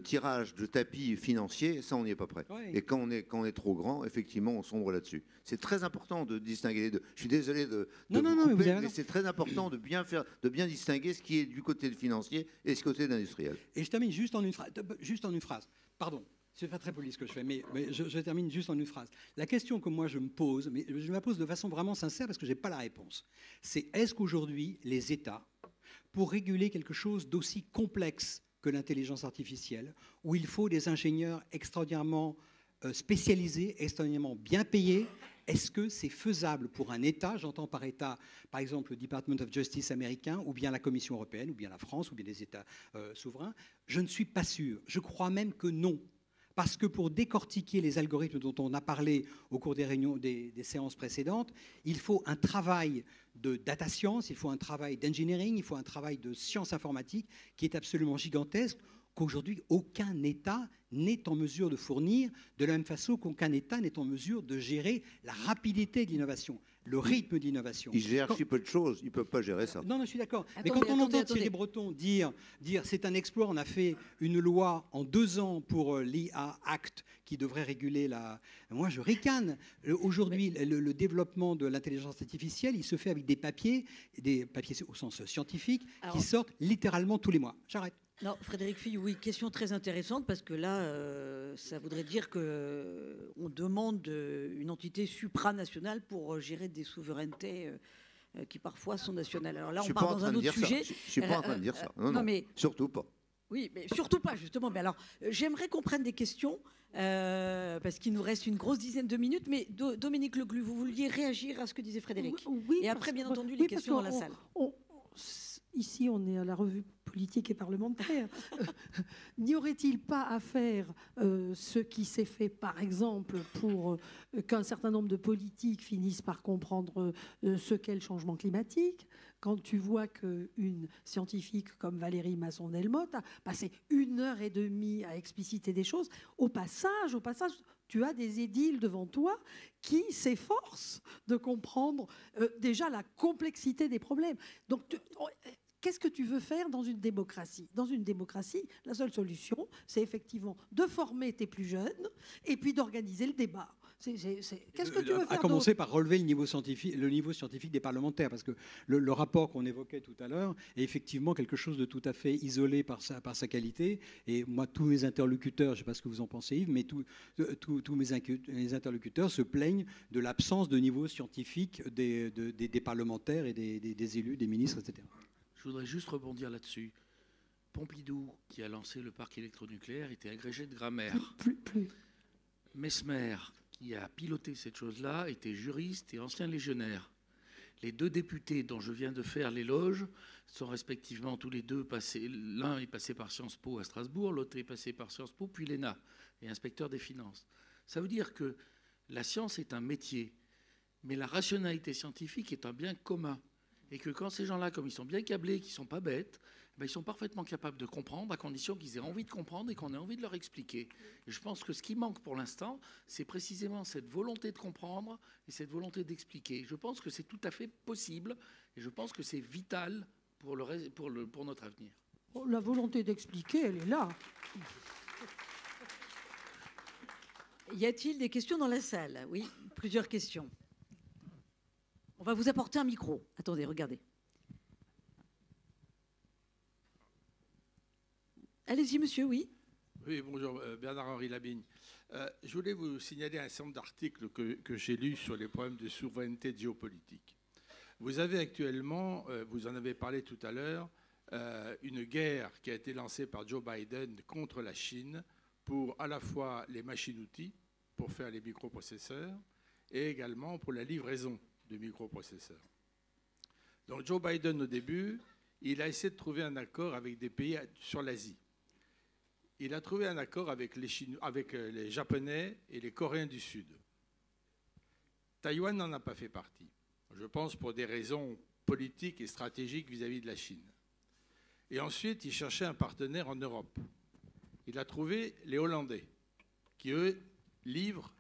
tirage de tapis financier, ça, on n'y est pas prêt. Ouais. Et quand on est trop grand, effectivement, on sombre là-dessus. C'est très important de distinguer les deux. Je suis désolé de Non, vous couper, mais mais c'est très important de bien distinguer ce qui est du côté financier et ce côté industriel. Et je termine juste en une phrase. Pardon, c'est pas très poli ce que je fais, mais je termine juste en une phrase. La question que moi je me pose, mais je me la pose de façon vraiment sincère parce que je n'ai pas la réponse, c'est est-ce qu'aujourd'hui les États, pour réguler quelque chose d'aussi complexe que l'intelligence artificielle, où il faut des ingénieurs extraordinairement spécialisés, extraordinairement bien payés, est-ce que c'est faisable pour un État, j'entends par État, par exemple le Department of Justice américain, ou bien la Commission européenne, ou bien la France, ou bien les États souverains? Je ne suis pas sûr. Je crois même que non. Parce que pour décortiquer les algorithmes dont on a parlé au cours des réunions, des séances précédentes, il faut un travail de data science, il faut un travail d'engineering, il faut un travail de science informatique qui est absolument gigantesque, qu'aujourd'hui aucun État n'est en mesure de fournir, de la même façon qu'aucun État n'est en mesure de gérer la rapidité de l'innovation, le rythme d'innovation. Ils gèrent si peu de choses, ils ne peuvent pas gérer ça. Non, je suis d'accord. Mais quand on entend Thierry Breton dire c'est un exploit, on a fait une loi en 2 ans pour l'IA Act qui devrait réguler la... Moi, je ricane. Aujourd'hui, le développement de l'intelligence artificielle, il se fait avec des papiers au sens scientifique, qui sortent littéralement tous les mois. J'arrête. Non, Frédéric Fille, oui, question très intéressante parce que là, ça voudrait dire qu'on demande une entité supranationale pour gérer des souverainetés qui parfois sont nationales. Alors là, on part dans un autre sujet. Je ne suis pas en train de dire ça. Non, mais surtout pas. Oui, mais surtout pas, justement. Mais alors, j'aimerais qu'on prenne des questions parce qu'il nous reste une grosse dizaine de minutes. Mais Dominique Leglu, vous vouliez réagir à ce que disait Frédéric? Oui, et après, bien entendu, les questions dans la salle. Ici, on est à la revue politique et parlementaire. N'y aurait-il pas à faire ce qui s'est fait, par exemple, pour qu'un certain nombre de politiques finissent par comprendre ce qu'est le changement climatique? Quand tu vois qu'une scientifique comme Valérie Masson-Delmotte a passé 1h30 à expliciter des choses, au passage, tu as des édiles devant toi qui s'efforcent de comprendre déjà la complexité des problèmes. Donc, qu'est-ce que tu veux faire dans une démocratie? Dans une démocratie, la seule solution, c'est effectivement de former tes plus jeunes et puis d'organiser le débat. Qu'est-ce que tu veux faire? À commencer par relever le niveau scientifique des parlementaires, parce que le rapport qu'on évoquait tout à l'heure est effectivement quelque chose de tout à fait isolé par sa qualité. Et moi, tous mes interlocuteurs, je ne sais pas ce que vous en pensez Yves, mais tous mes interlocuteurs se plaignent de l'absence de niveau scientifique des parlementaires et des élus, des ministres, etc. Je voudrais juste rebondir là-dessus. Pompidou, qui a lancé le parc électronucléaire, était agrégé de grammaire. Plus. Mesmer, qui a piloté cette chose-là, était juriste et ancien légionnaire. Les deux députés dont je viens de faire l'éloge sont respectivement tous les deux passés. L'un est passé par Sciences Po à Strasbourg, l'autre est passé par Sciences Po puis l'ENA, et inspecteur des finances. Ça veut dire que la science est un métier, mais la rationalité scientifique est un bien commun. Et que quand ces gens-là, comme ils sont bien câblés, qu'ils ne sont pas bêtes, ben ils sont parfaitement capables de comprendre, à condition qu'ils aient envie de comprendre et qu'on ait envie de leur expliquer. Et je pense que ce qui manque pour l'instant, c'est précisément cette volonté de comprendre et cette volonté d'expliquer. Je pense que c'est tout à fait possible et je pense que c'est vital pour notre avenir. La volonté d'expliquer, elle est là. Y a-t-il des questions dans la salle? Oui, plusieurs questions. On va vous apporter un micro. Attendez, regardez. Allez-y, monsieur, oui. Oui, bonjour, Bernard-Henri Labigne. Je voulais vous signaler un certain nombre d'articles que j'ai lus sur les problèmes de souveraineté géopolitique. Vous avez actuellement, vous en avez parlé tout à l'heure, une guerre qui a été lancée par Joe Biden contre la Chine pour à la fois les machines-outils, pour faire les microprocesseurs, et également pour la livraison de microprocesseurs. Donc Joe Biden, au début, il a essayé de trouver un accord avec des pays sur l'Asie. Il a trouvé un accord avec les Japonais et les Coréens du Sud. Taïwan n'en a pas fait partie, je pense pour des raisons politiques et stratégiques vis-à-vis de la Chine. Et ensuite, il cherchait un partenaire en Europe. Il a trouvé les Hollandais, qui, eux, livrent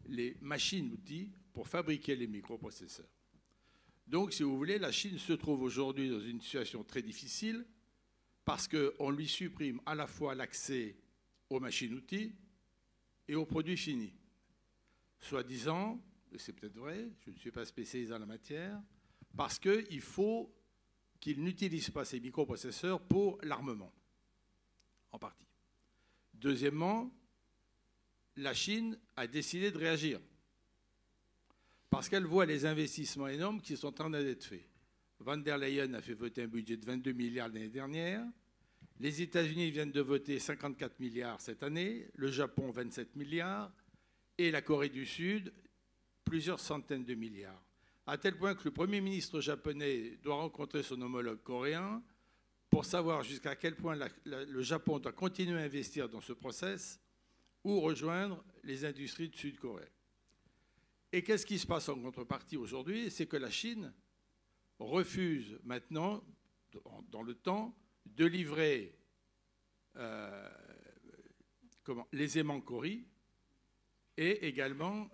les machines-outils pour fabriquer les microprocesseurs. Donc, si vous voulez, la Chine se trouve aujourd'hui dans une situation très difficile parce qu'on lui supprime à la fois l'accès aux machines-outils et aux produits finis. Soi-disant, c'est peut-être vrai, je ne suis pas spécialiste dans la matière, parce qu'il faut qu'il n'utilise pas ces microprocesseurs pour l'armement, en partie. Deuxièmement, la Chine a décidé de réagir parce qu'elle voit les investissements énormes qui sont en train d'être faits. Van der Leyen a fait voter un budget de 22 milliards l'année dernière. Les États-Unis viennent de voter 54 milliards cette année, le Japon 27 milliards et la Corée du Sud plusieurs centaines de milliards. À tel point que le Premier ministre japonais doit rencontrer son homologue coréen pour savoir jusqu'à quel point le Japon doit continuer à investir dans ce process ou rejoindre les industries de Sud-Corée. Et qu'est-ce qui se passe en contrepartie aujourd'hui? C'est que la Chine refuse maintenant, dans le temps, de livrer les aimants Cori et également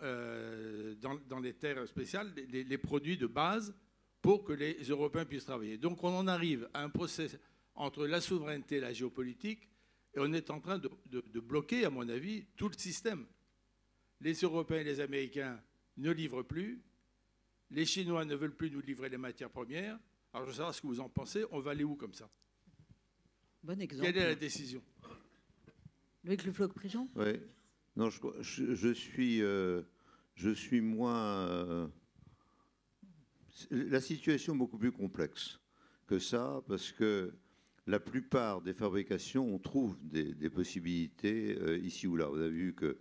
dans les terres spéciales les produits de base pour que les Européens puissent travailler. Donc on en arrive à un process entre la souveraineté et la géopolitique et on est en train de bloquer, à mon avis, tout le système. Les Européens et les Américains ne livrent plus. Les Chinois ne veulent plus nous livrer les matières premières. Alors je veux savoir ce que vous en pensez. On va aller où comme ça? Bon exemple. Quelle est la décision? Loïc Le Floch-Prigent? Oui. Non, je suis moins... la situation est beaucoup plus complexe que ça, parce que la plupart des fabrications, on trouve des possibilités ici ou là. Vous avez vu que,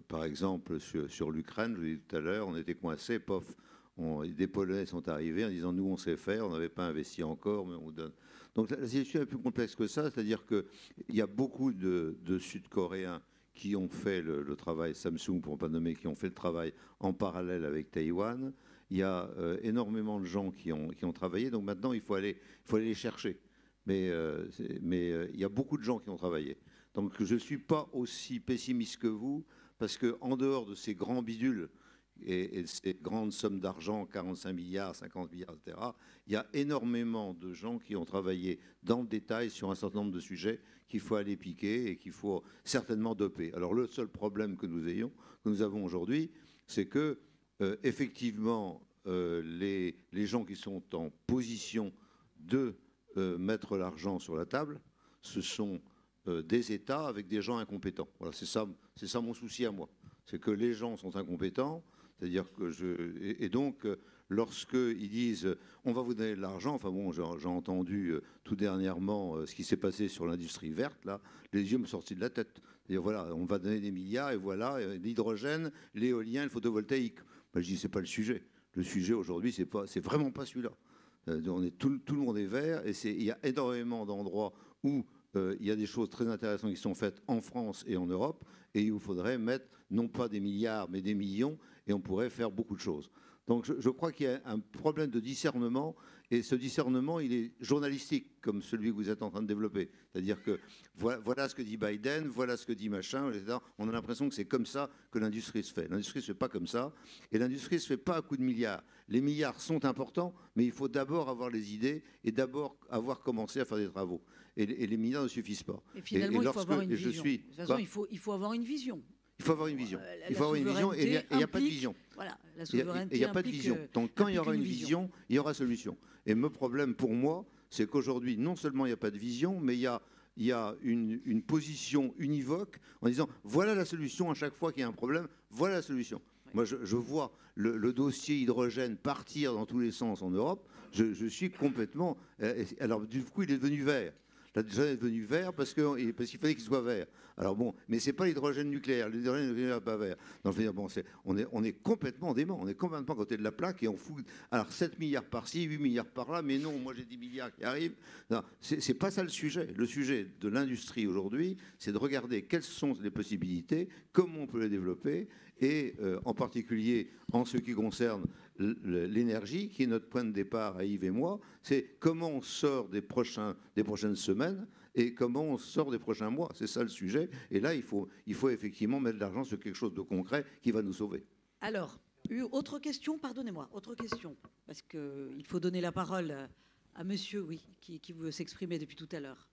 par exemple, sur l'Ukraine, je vous l'ai dit tout à l'heure, on était coincés, pof, des Polonais sont arrivés en disant nous on sait faire, on n'avait pas investi encore, mais on vous donne. Donc la situation est plus complexe que ça, c'est-à-dire qu'il y a beaucoup de Sud-Coréens qui ont fait le travail, Samsung pour ne pas nommer, qui ont fait le travail en parallèle avec Taïwan. Il y a énormément de gens qui ont travaillé, donc maintenant il faut aller les chercher. Mais il y a beaucoup de gens qui ont travaillé. Donc je ne suis pas aussi pessimiste que vous, parce qu'en dehors de ces grands bidules et ces grandes sommes d'argent, 45 milliards, 50 milliards, etc., il y a énormément de gens qui ont travaillé dans le détail sur un certain nombre de sujets qu'il faut aller piquer et qu'il faut certainement doper. Alors le seul problème que nous avons aujourd'hui, c'est que effectivement, les gens qui sont en position de mettre l'argent sur la table, ce sont des États avec des gens incompétents. Voilà, c'est ça mon souci à moi. C'est que les gens sont incompétents, C'est-à-dire que et donc, lorsqu'ils disent on va vous donner de l'argent, enfin bon, j'ai entendu tout dernièrement ce qui s'est passé sur l'industrie verte, là, les yeux me sont sortis de la tête. C'est-à-dire, voilà, on va donner des milliards et voilà, l'hydrogène, l'éolien, le photovoltaïque. Moi, je dis c'est pas le sujet. Le sujet aujourd'hui, c'est vraiment pas celui-là. Tout le monde est vert et il y a énormément d'endroits où il y a des choses très intéressantes qui sont faites en France et en Europe et il faudrait mettre non pas des milliards mais des millions et on pourrait faire beaucoup de choses. Donc je crois qu'il y a un problème de discernement et ce discernement, il est journalistique comme celui que vous êtes en train de développer. C'est-à-dire que voilà ce que dit Biden, voilà ce que dit machin, etc. On a l'impression que c'est comme ça que l'industrie se fait. L'industrie ne se fait pas comme ça et l'industrie ne se fait pas à coup de milliards. Les milliards sont importants, mais il faut d'abord avoir les idées et d'abord avoir commencé à faire des travaux. Et les milliards ne suffisent pas. Et finalement, il faut avoir une vision. De toute façon, il faut avoir une vision. Il faut avoir une vision. Il faut avoir une vision et il n'y a pas de vision. Voilà, la souveraineté. Il n'y a pas de vision. Donc quand il y aura une vision, il y aura solution. Et le problème pour moi, c'est qu'aujourd'hui, non seulement il n'y a pas de vision, mais il y a une position univoque en disant voilà la solution à chaque fois qu'il y a un problème, voilà la solution. Oui. Moi, je vois le dossier hydrogène partir dans tous les sens en Europe. Je suis complètement. Alors, du coup, il est devenu vert. L'hydrogène est devenu vert parce qu'il fallait qu'il soit vert. Alors bon, mais c'est pas l'hydrogène nucléaire. L'hydrogène nucléaire n'est pas vert. Donc, bon, on est complètement dément. On est complètement à côté de la plaque et on fout. Alors 7 milliards par-ci, 8 milliards par-là, mais non, moi j'ai 10 milliards qui arrivent. Non, c'est pas ça le sujet. Le sujet de l'industrie aujourd'hui, c'est de regarder quelles sont les possibilités, comment on peut les développer et en particulier en ce qui concerne l'énergie, qui est notre point de départ à Yves et moi, c'est comment on sort des prochaines semaines et comment on sort des prochains mois. C'est ça le sujet. Et là, il faut effectivement mettre de l'argent sur quelque chose de concret qui va nous sauver. Alors, autre question, pardonnez-moi, autre question, parce qu'il faut donner la parole à monsieur, oui, qui veut s'exprimer depuis tout à l'heure.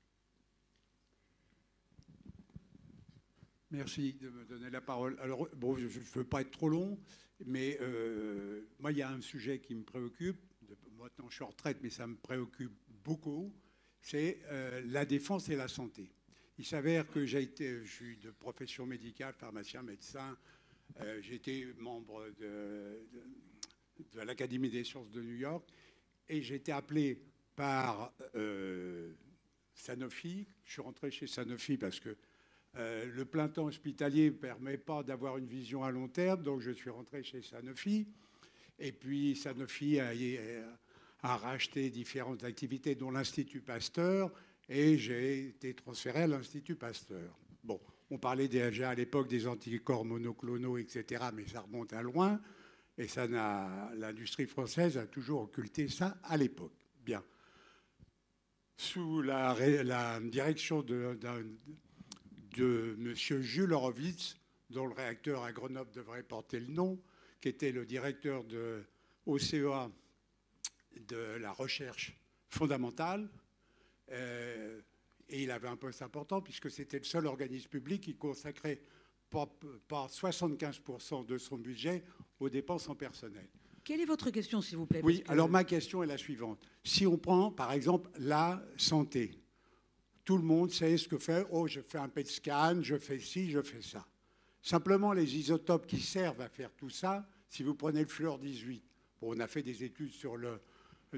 Merci de me donner la parole. Alors, bon, je ne veux pas être trop long, mais moi, il y a un sujet qui me préoccupe. Maintenant, je suis en retraite, mais ça me préoccupe beaucoup. C'est la défense et la santé. Il s'avère que je suis de profession médicale, pharmacien, médecin. J'ai été membre de l'Académie des sciences de New York et j'ai été appelé par Sanofi. Je suis rentré chez Sanofi parce que le plein temps hospitalier ne permet pas d'avoir une vision à long terme, donc je suis rentré chez Sanofi. Et puis Sanofi a racheté différentes activités, dont l'Institut Pasteur, et j'ai été transféré à l'Institut Pasteur. Bon, on parlait déjà à l'époque des anticorps monoclonaux, etc., mais ça remonte à loin, et l'industrie française a toujours occulté ça à l'époque. Bien. Sous la direction de M. Jules Horowitz, dont le réacteur à Grenoble devrait porter le nom, qui était le directeur de OCEA de la recherche fondamentale. Et il avait un poste important puisque c'était le seul organisme public qui consacrait pas 75% de son budget aux dépenses en personnel. Quelle est votre question, s'il vous plaît? Oui, alors ma question est la suivante. Si on prend, par exemple, la santé, tout le monde sait ce que fait. Oh, je fais un PET scan, je fais ci, je fais ça. Simplement, les isotopes qui servent à faire tout ça, si vous prenez le fluor 18, bon, on a fait des études sur le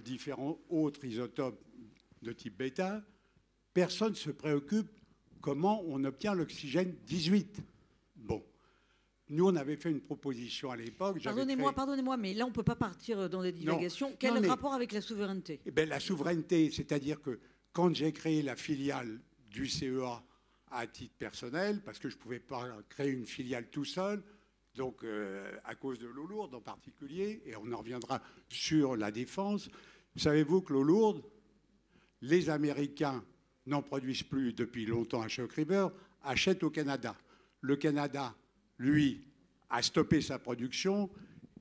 différents autres isotopes de type bêta, personne ne se préoccupe comment on obtient l'oxygène 18. Bon. Nous, on avait fait une proposition à l'époque. Pardonnez-moi, mais là, on ne peut pas partir dans des divagations. Quel rapport avec la souveraineté? Eh bien, la souveraineté, c'est-à-dire que quand j'ai créé la filiale du CEA à titre personnel, parce que je ne pouvais pas créer une filiale tout seul, donc à cause de l'eau lourde en particulier, et on en reviendra sur la défense. Savez-vous que l'eau lourde, les Américains n'en produisent plus depuis longtemps à Shock River, achètent au Canada. Le Canada, lui, a stoppé sa production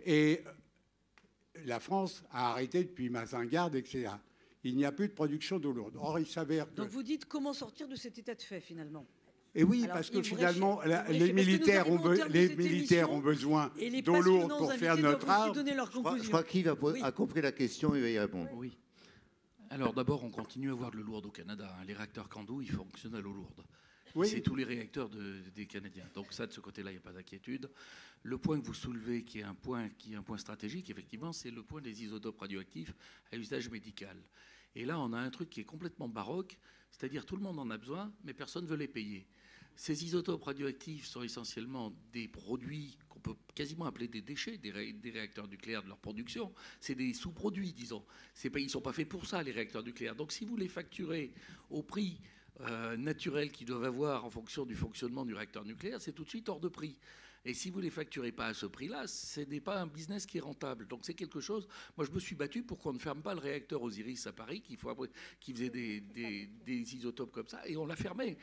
et la France a arrêté depuis Mazingarbe, etc. Il n'y a plus de production d'eau lourde. Or, il s'avère que... Donc vous dites comment sortir de cet état de fait, finalement? Et oui, alors, parce que finalement, les militaires ont besoin d'eau lourde pour faire notre art. Je crois qu'Yves a compris la question, il va y répondre. Oui. Alors d'abord, on continue à avoir de l'eau lourde au Canada. Les réacteurs Candu, ils fonctionnent à l'eau lourde. Oui. C'est tous les réacteurs des Canadiens. Donc ça, de ce côté-là, il n'y a pas d'inquiétude. Le point que vous soulevez, qui est un point stratégique, effectivement, c'est le point des isotopes radioactifs à usage médical. Et là, on a un truc qui est complètement baroque, c'est-à-dire tout le monde en a besoin, mais personne ne veut les payer. Ces isotopes radioactifs sont essentiellement des produits qu'on peut quasiment appeler des déchets des réacteurs nucléaires de leur production. C'est des sous-produits, disons. Ils ne sont pas faits pour ça, les réacteurs nucléaires. Donc si vous les facturez au prix naturel qu'ils doivent avoir en fonction du fonctionnement du réacteur nucléaire, c'est tout de suite hors de prix. Et si vous ne les facturez pas à ce prix-là, ce n'est pas un business qui est rentable. Donc c'est quelque chose... Moi, je me suis battu pour qu'on ne ferme pas le réacteur Osiris à Paris, qui faisait des isotopes comme ça, et on l'a fermé.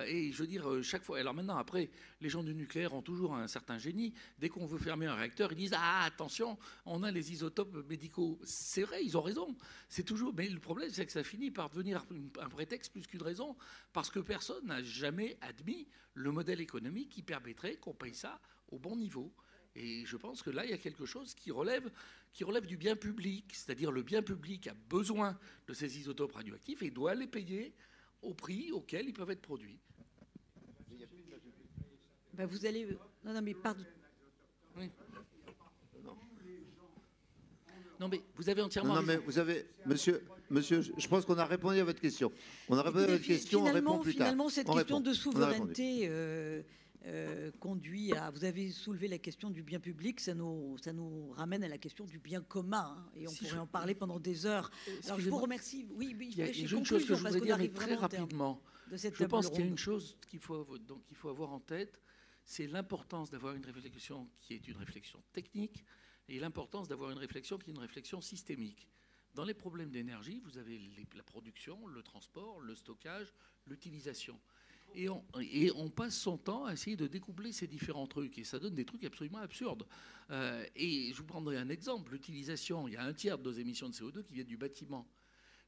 Et je veux dire, chaque fois... Alors maintenant, après, les gens du nucléaire ont toujours un certain génie. Dès qu'on veut fermer un réacteur, ils disent « Ah, attention, on a les isotopes médicaux ». C'est vrai, ils ont raison. C'est toujours... Mais le problème, c'est que ça finit par devenir un prétexte plus qu'une raison, parce que personne n'a jamais admis le modèle économique qui permettrait qu'on paye ça au bon niveau. Et je pense que là, il y a quelque chose qui relève du bien public. C'est-à-dire le bien public a besoin de ces isotopes radioactifs et doit les payer au prix auquel ils peuvent être produits. Ben vous allez... Non, mais pardon. Oui. Non, mais vous avez entièrement... Non, mais vous avez... Monsieur, je pense qu'on a répondu à votre question. On a répondu à votre question, on répond plus tard. Finalement, cette question de souveraineté conduit à... Vous avez soulevé la question du bien public, ça nous ramène à la question du bien commun. Hein, et on pourrait en parler pendant des heures. Alors, je vous remercie. Oui, il y a une chose que je voudrais dire, mais très rapidement. Je pense qu'il y a une chose qu'il faut avoir en tête, c'est l'importance d'avoir une réflexion qui est une réflexion technique et l'importance d'avoir une réflexion qui est une réflexion systémique. Dans les problèmes d'énergie, vous avez la production, le transport, le stockage, l'utilisation. Et on passe son temps à essayer de découpler ces différents trucs. Et ça donne des trucs absolument absurdes. Et je vous prendrai un exemple. L'utilisation, il y a un tiers de nos émissions de CO2 qui viennent du bâtiment.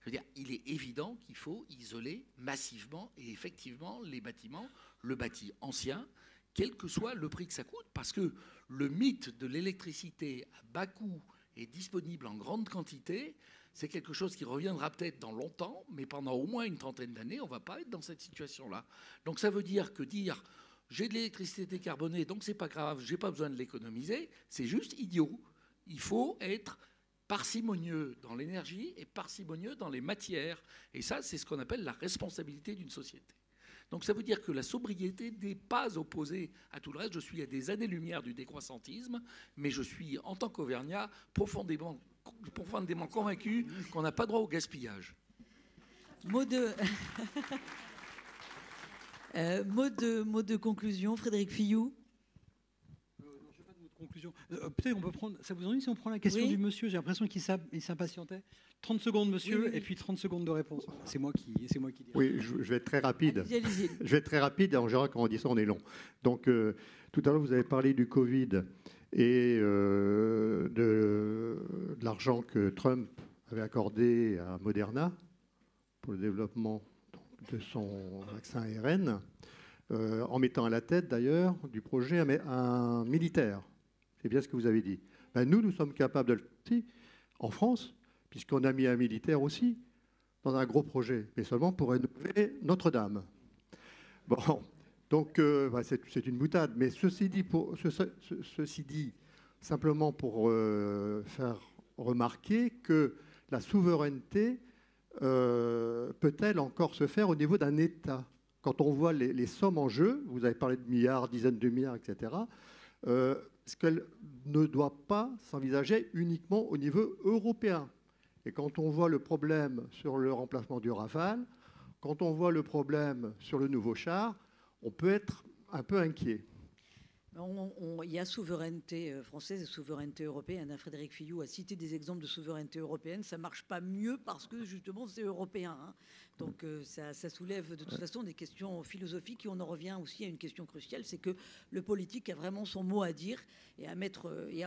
Je veux dire, il est évident qu'il faut isoler massivement et effectivement les bâtiments, le bâti ancien, quel que soit le prix que ça coûte, parce que le mythe de l'électricité à bas coût et disponible en grande quantité, c'est quelque chose qui reviendra peut-être dans longtemps, mais pendant au moins une trentaine d'années, on ne va pas être dans cette situation-là. Donc ça veut dire que dire j'ai de l'électricité décarbonée, donc c'est pas grave, j'ai pas besoin de l'économiser, c'est juste idiot. Il faut être parcimonieux dans l'énergie et parcimonieux dans les matières. Et ça, c'est ce qu'on appelle la responsabilité d'une société. Donc ça veut dire que la sobriété n'est pas opposée à tout le reste. Je suis à des années-lumière du décroissantisme, mais je suis, en tant qu'Auvergnat, profondément convaincu qu'on n'a pas droit au gaspillage. Mot de conclusion, Frédéric Filloux. Conclusion. Peut-être on peut prendre. Ça vous ennuie si on prend la question du monsieur? J'ai l'impression qu'il s'impatientait. 30 secondes, monsieur, et puis 30 secondes de réponse. C'est moi qui dis. Oui, je vais être très rapide. Allez-y. Je vais être très rapide. En général, quand on dit ça, on est long. Donc, tout à l'heure, vous avez parlé du Covid et de l'argent que Trump avait accordé à Moderna pour le développement de son vaccin ARN, en mettant à la tête, d'ailleurs, du projet un militaire. C'est bien ce que vous avez dit. Ben, nous sommes capables de le faire en France, puisqu'on a mis un militaire aussi dans un gros projet, mais seulement pour rénover Notre-Dame. Bon, donc c'est une boutade, mais ceci dit, simplement pour faire remarquer que la souveraineté peut-elle encore se faire au niveau d'un État? Quand on voit les sommes en jeu, vous avez parlé de milliards, dizaines de milliards, etc., ce qu'elle ne doit pas s'envisager uniquement au niveau européen. Et quand on voit le problème sur le remplacement du Rafale, quand on voit le problème sur le nouveau char, on peut être un peu inquiet. Il y a souveraineté française et souveraineté européenne. Frédéric Filloux a cité des exemples de souveraineté européenne. Ça ne marche pas mieux parce que justement c'est européen. Hein. Donc ça soulève de toute façon des questions philosophiques et on en revient aussi à une question cruciale, c'est que le politique a vraiment son mot à dire et à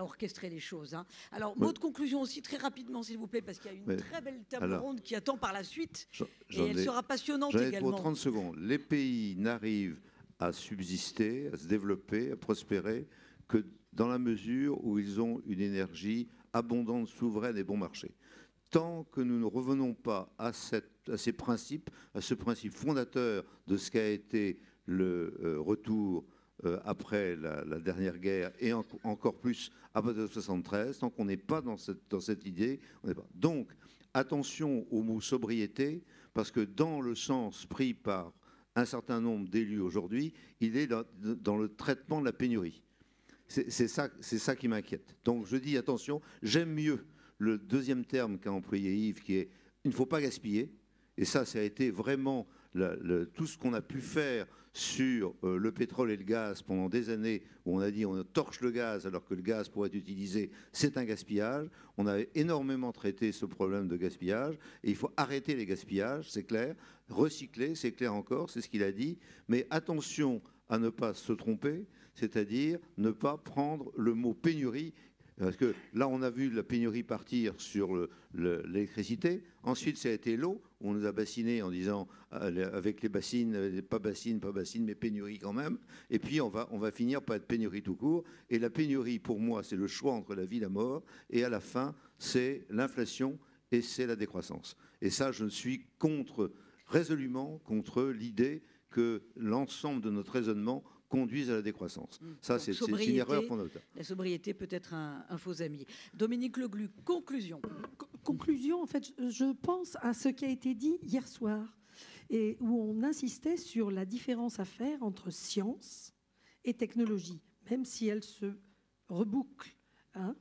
orchestrer les choses. Hein. Alors mot de conclusion aussi très rapidement s'il vous plaît parce qu'il y a une très belle table ronde qui attend par la suite et elle sera passionnante également. Pour 30 secondes. Les pays n'arrivent à subsister, à se développer, à prospérer, que dans la mesure où ils ont une énergie abondante, souveraine et bon marché. tant que nous ne revenons pas à ces principes, à ce principe fondateur de ce qu'a été le retour après la dernière guerre et encore plus à partir de 1973, tant qu'on n'est pas dans cette idée, on n'est pas. Donc, attention au mot sobriété, parce que dans le sens pris par un certain nombre d'élus aujourd'hui, il est dans le traitement de la pénurie. C'est ça qui m'inquiète. Donc je dis attention, j'aime mieux le deuxième terme qu'a employé Yves, qui est « il ne faut pas gaspiller ». Et ça a été vraiment tout ce qu'on a pu faire sur le pétrole et le gaz pendant des années, où on a dit on torche le gaz alors que le gaz pourrait être utilisé, c'est un gaspillage. On a énormément traité ce problème de gaspillage et il faut arrêter les gaspillages, c'est clair. Recycler, c'est clair encore, c'est ce qu'il a dit. Mais attention à ne pas se tromper, c'est-à-dire ne pas prendre le mot pénurie. Parce que là, on a vu la pénurie partir sur l'électricité. Ensuite, ça a été l'eau. On nous a bassinés en disant, avec les bassines, pas bassines, mais pénurie quand même. Et puis, on va finir par être pénurie tout court. Et la pénurie, pour moi, c'est le choix entre la vie et la mort. Et à la fin, c'est l'inflation et c'est la décroissance. Et ça, je suis résolument contre l'idée que l'ensemble de notre raisonnement conduisent à la décroissance. Ça, c'est une erreur fondamentale. La sobriété peut être un faux ami. Dominique Leglu, conclusion. Conclusion, en fait, je pense à ce qui a été dit hier soir, et où on insistait sur la différence à faire entre science et technologie, même si elles se rebouclent. Hein.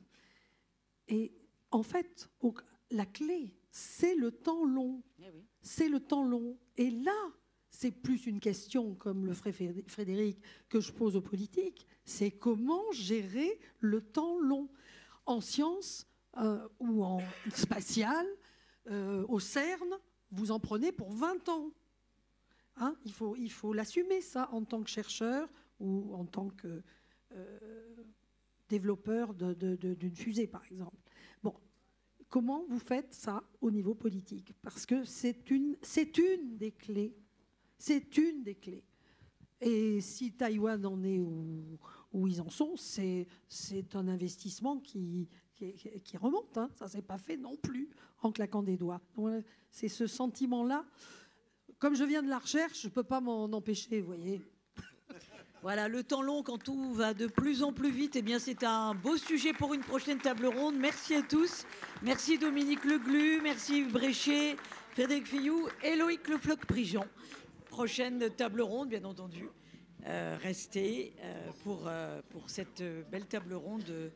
Et en fait, la clé, c'est le temps long. Eh oui. C'est le temps long. Et là, c'est plus une question, comme le ferait Frédéric, que je pose aux politiques, c'est comment gérer le temps long. En sciences ou en spatial, au CERN, vous en prenez pour 20 ans. Hein, il faut l'assumer, ça, en tant que chercheur ou en tant que développeur d'une fusée, par exemple. Bon, comment vous faites ça au niveau politique? Parce que c'est une des clés. C'est une des clés. Et si Taïwan en est où ils en sont, c'est un investissement qui remonte. Hein. Ça ne s'est pas fait non plus en claquant des doigts. C'est ce sentiment-là. Comme je viens de la recherche, je ne peux pas m'en empêcher, vous voyez. Voilà, le temps long, quand tout va de plus en plus vite, eh bien, c'est un beau sujet pour une prochaine table ronde. Merci à tous. Merci Dominique Leglu, merci Yves Bréchet, Frédéric Fillou et Loïc Le Floch-Prigent. Prochaine table ronde, bien entendu. Restez pour cette belle table ronde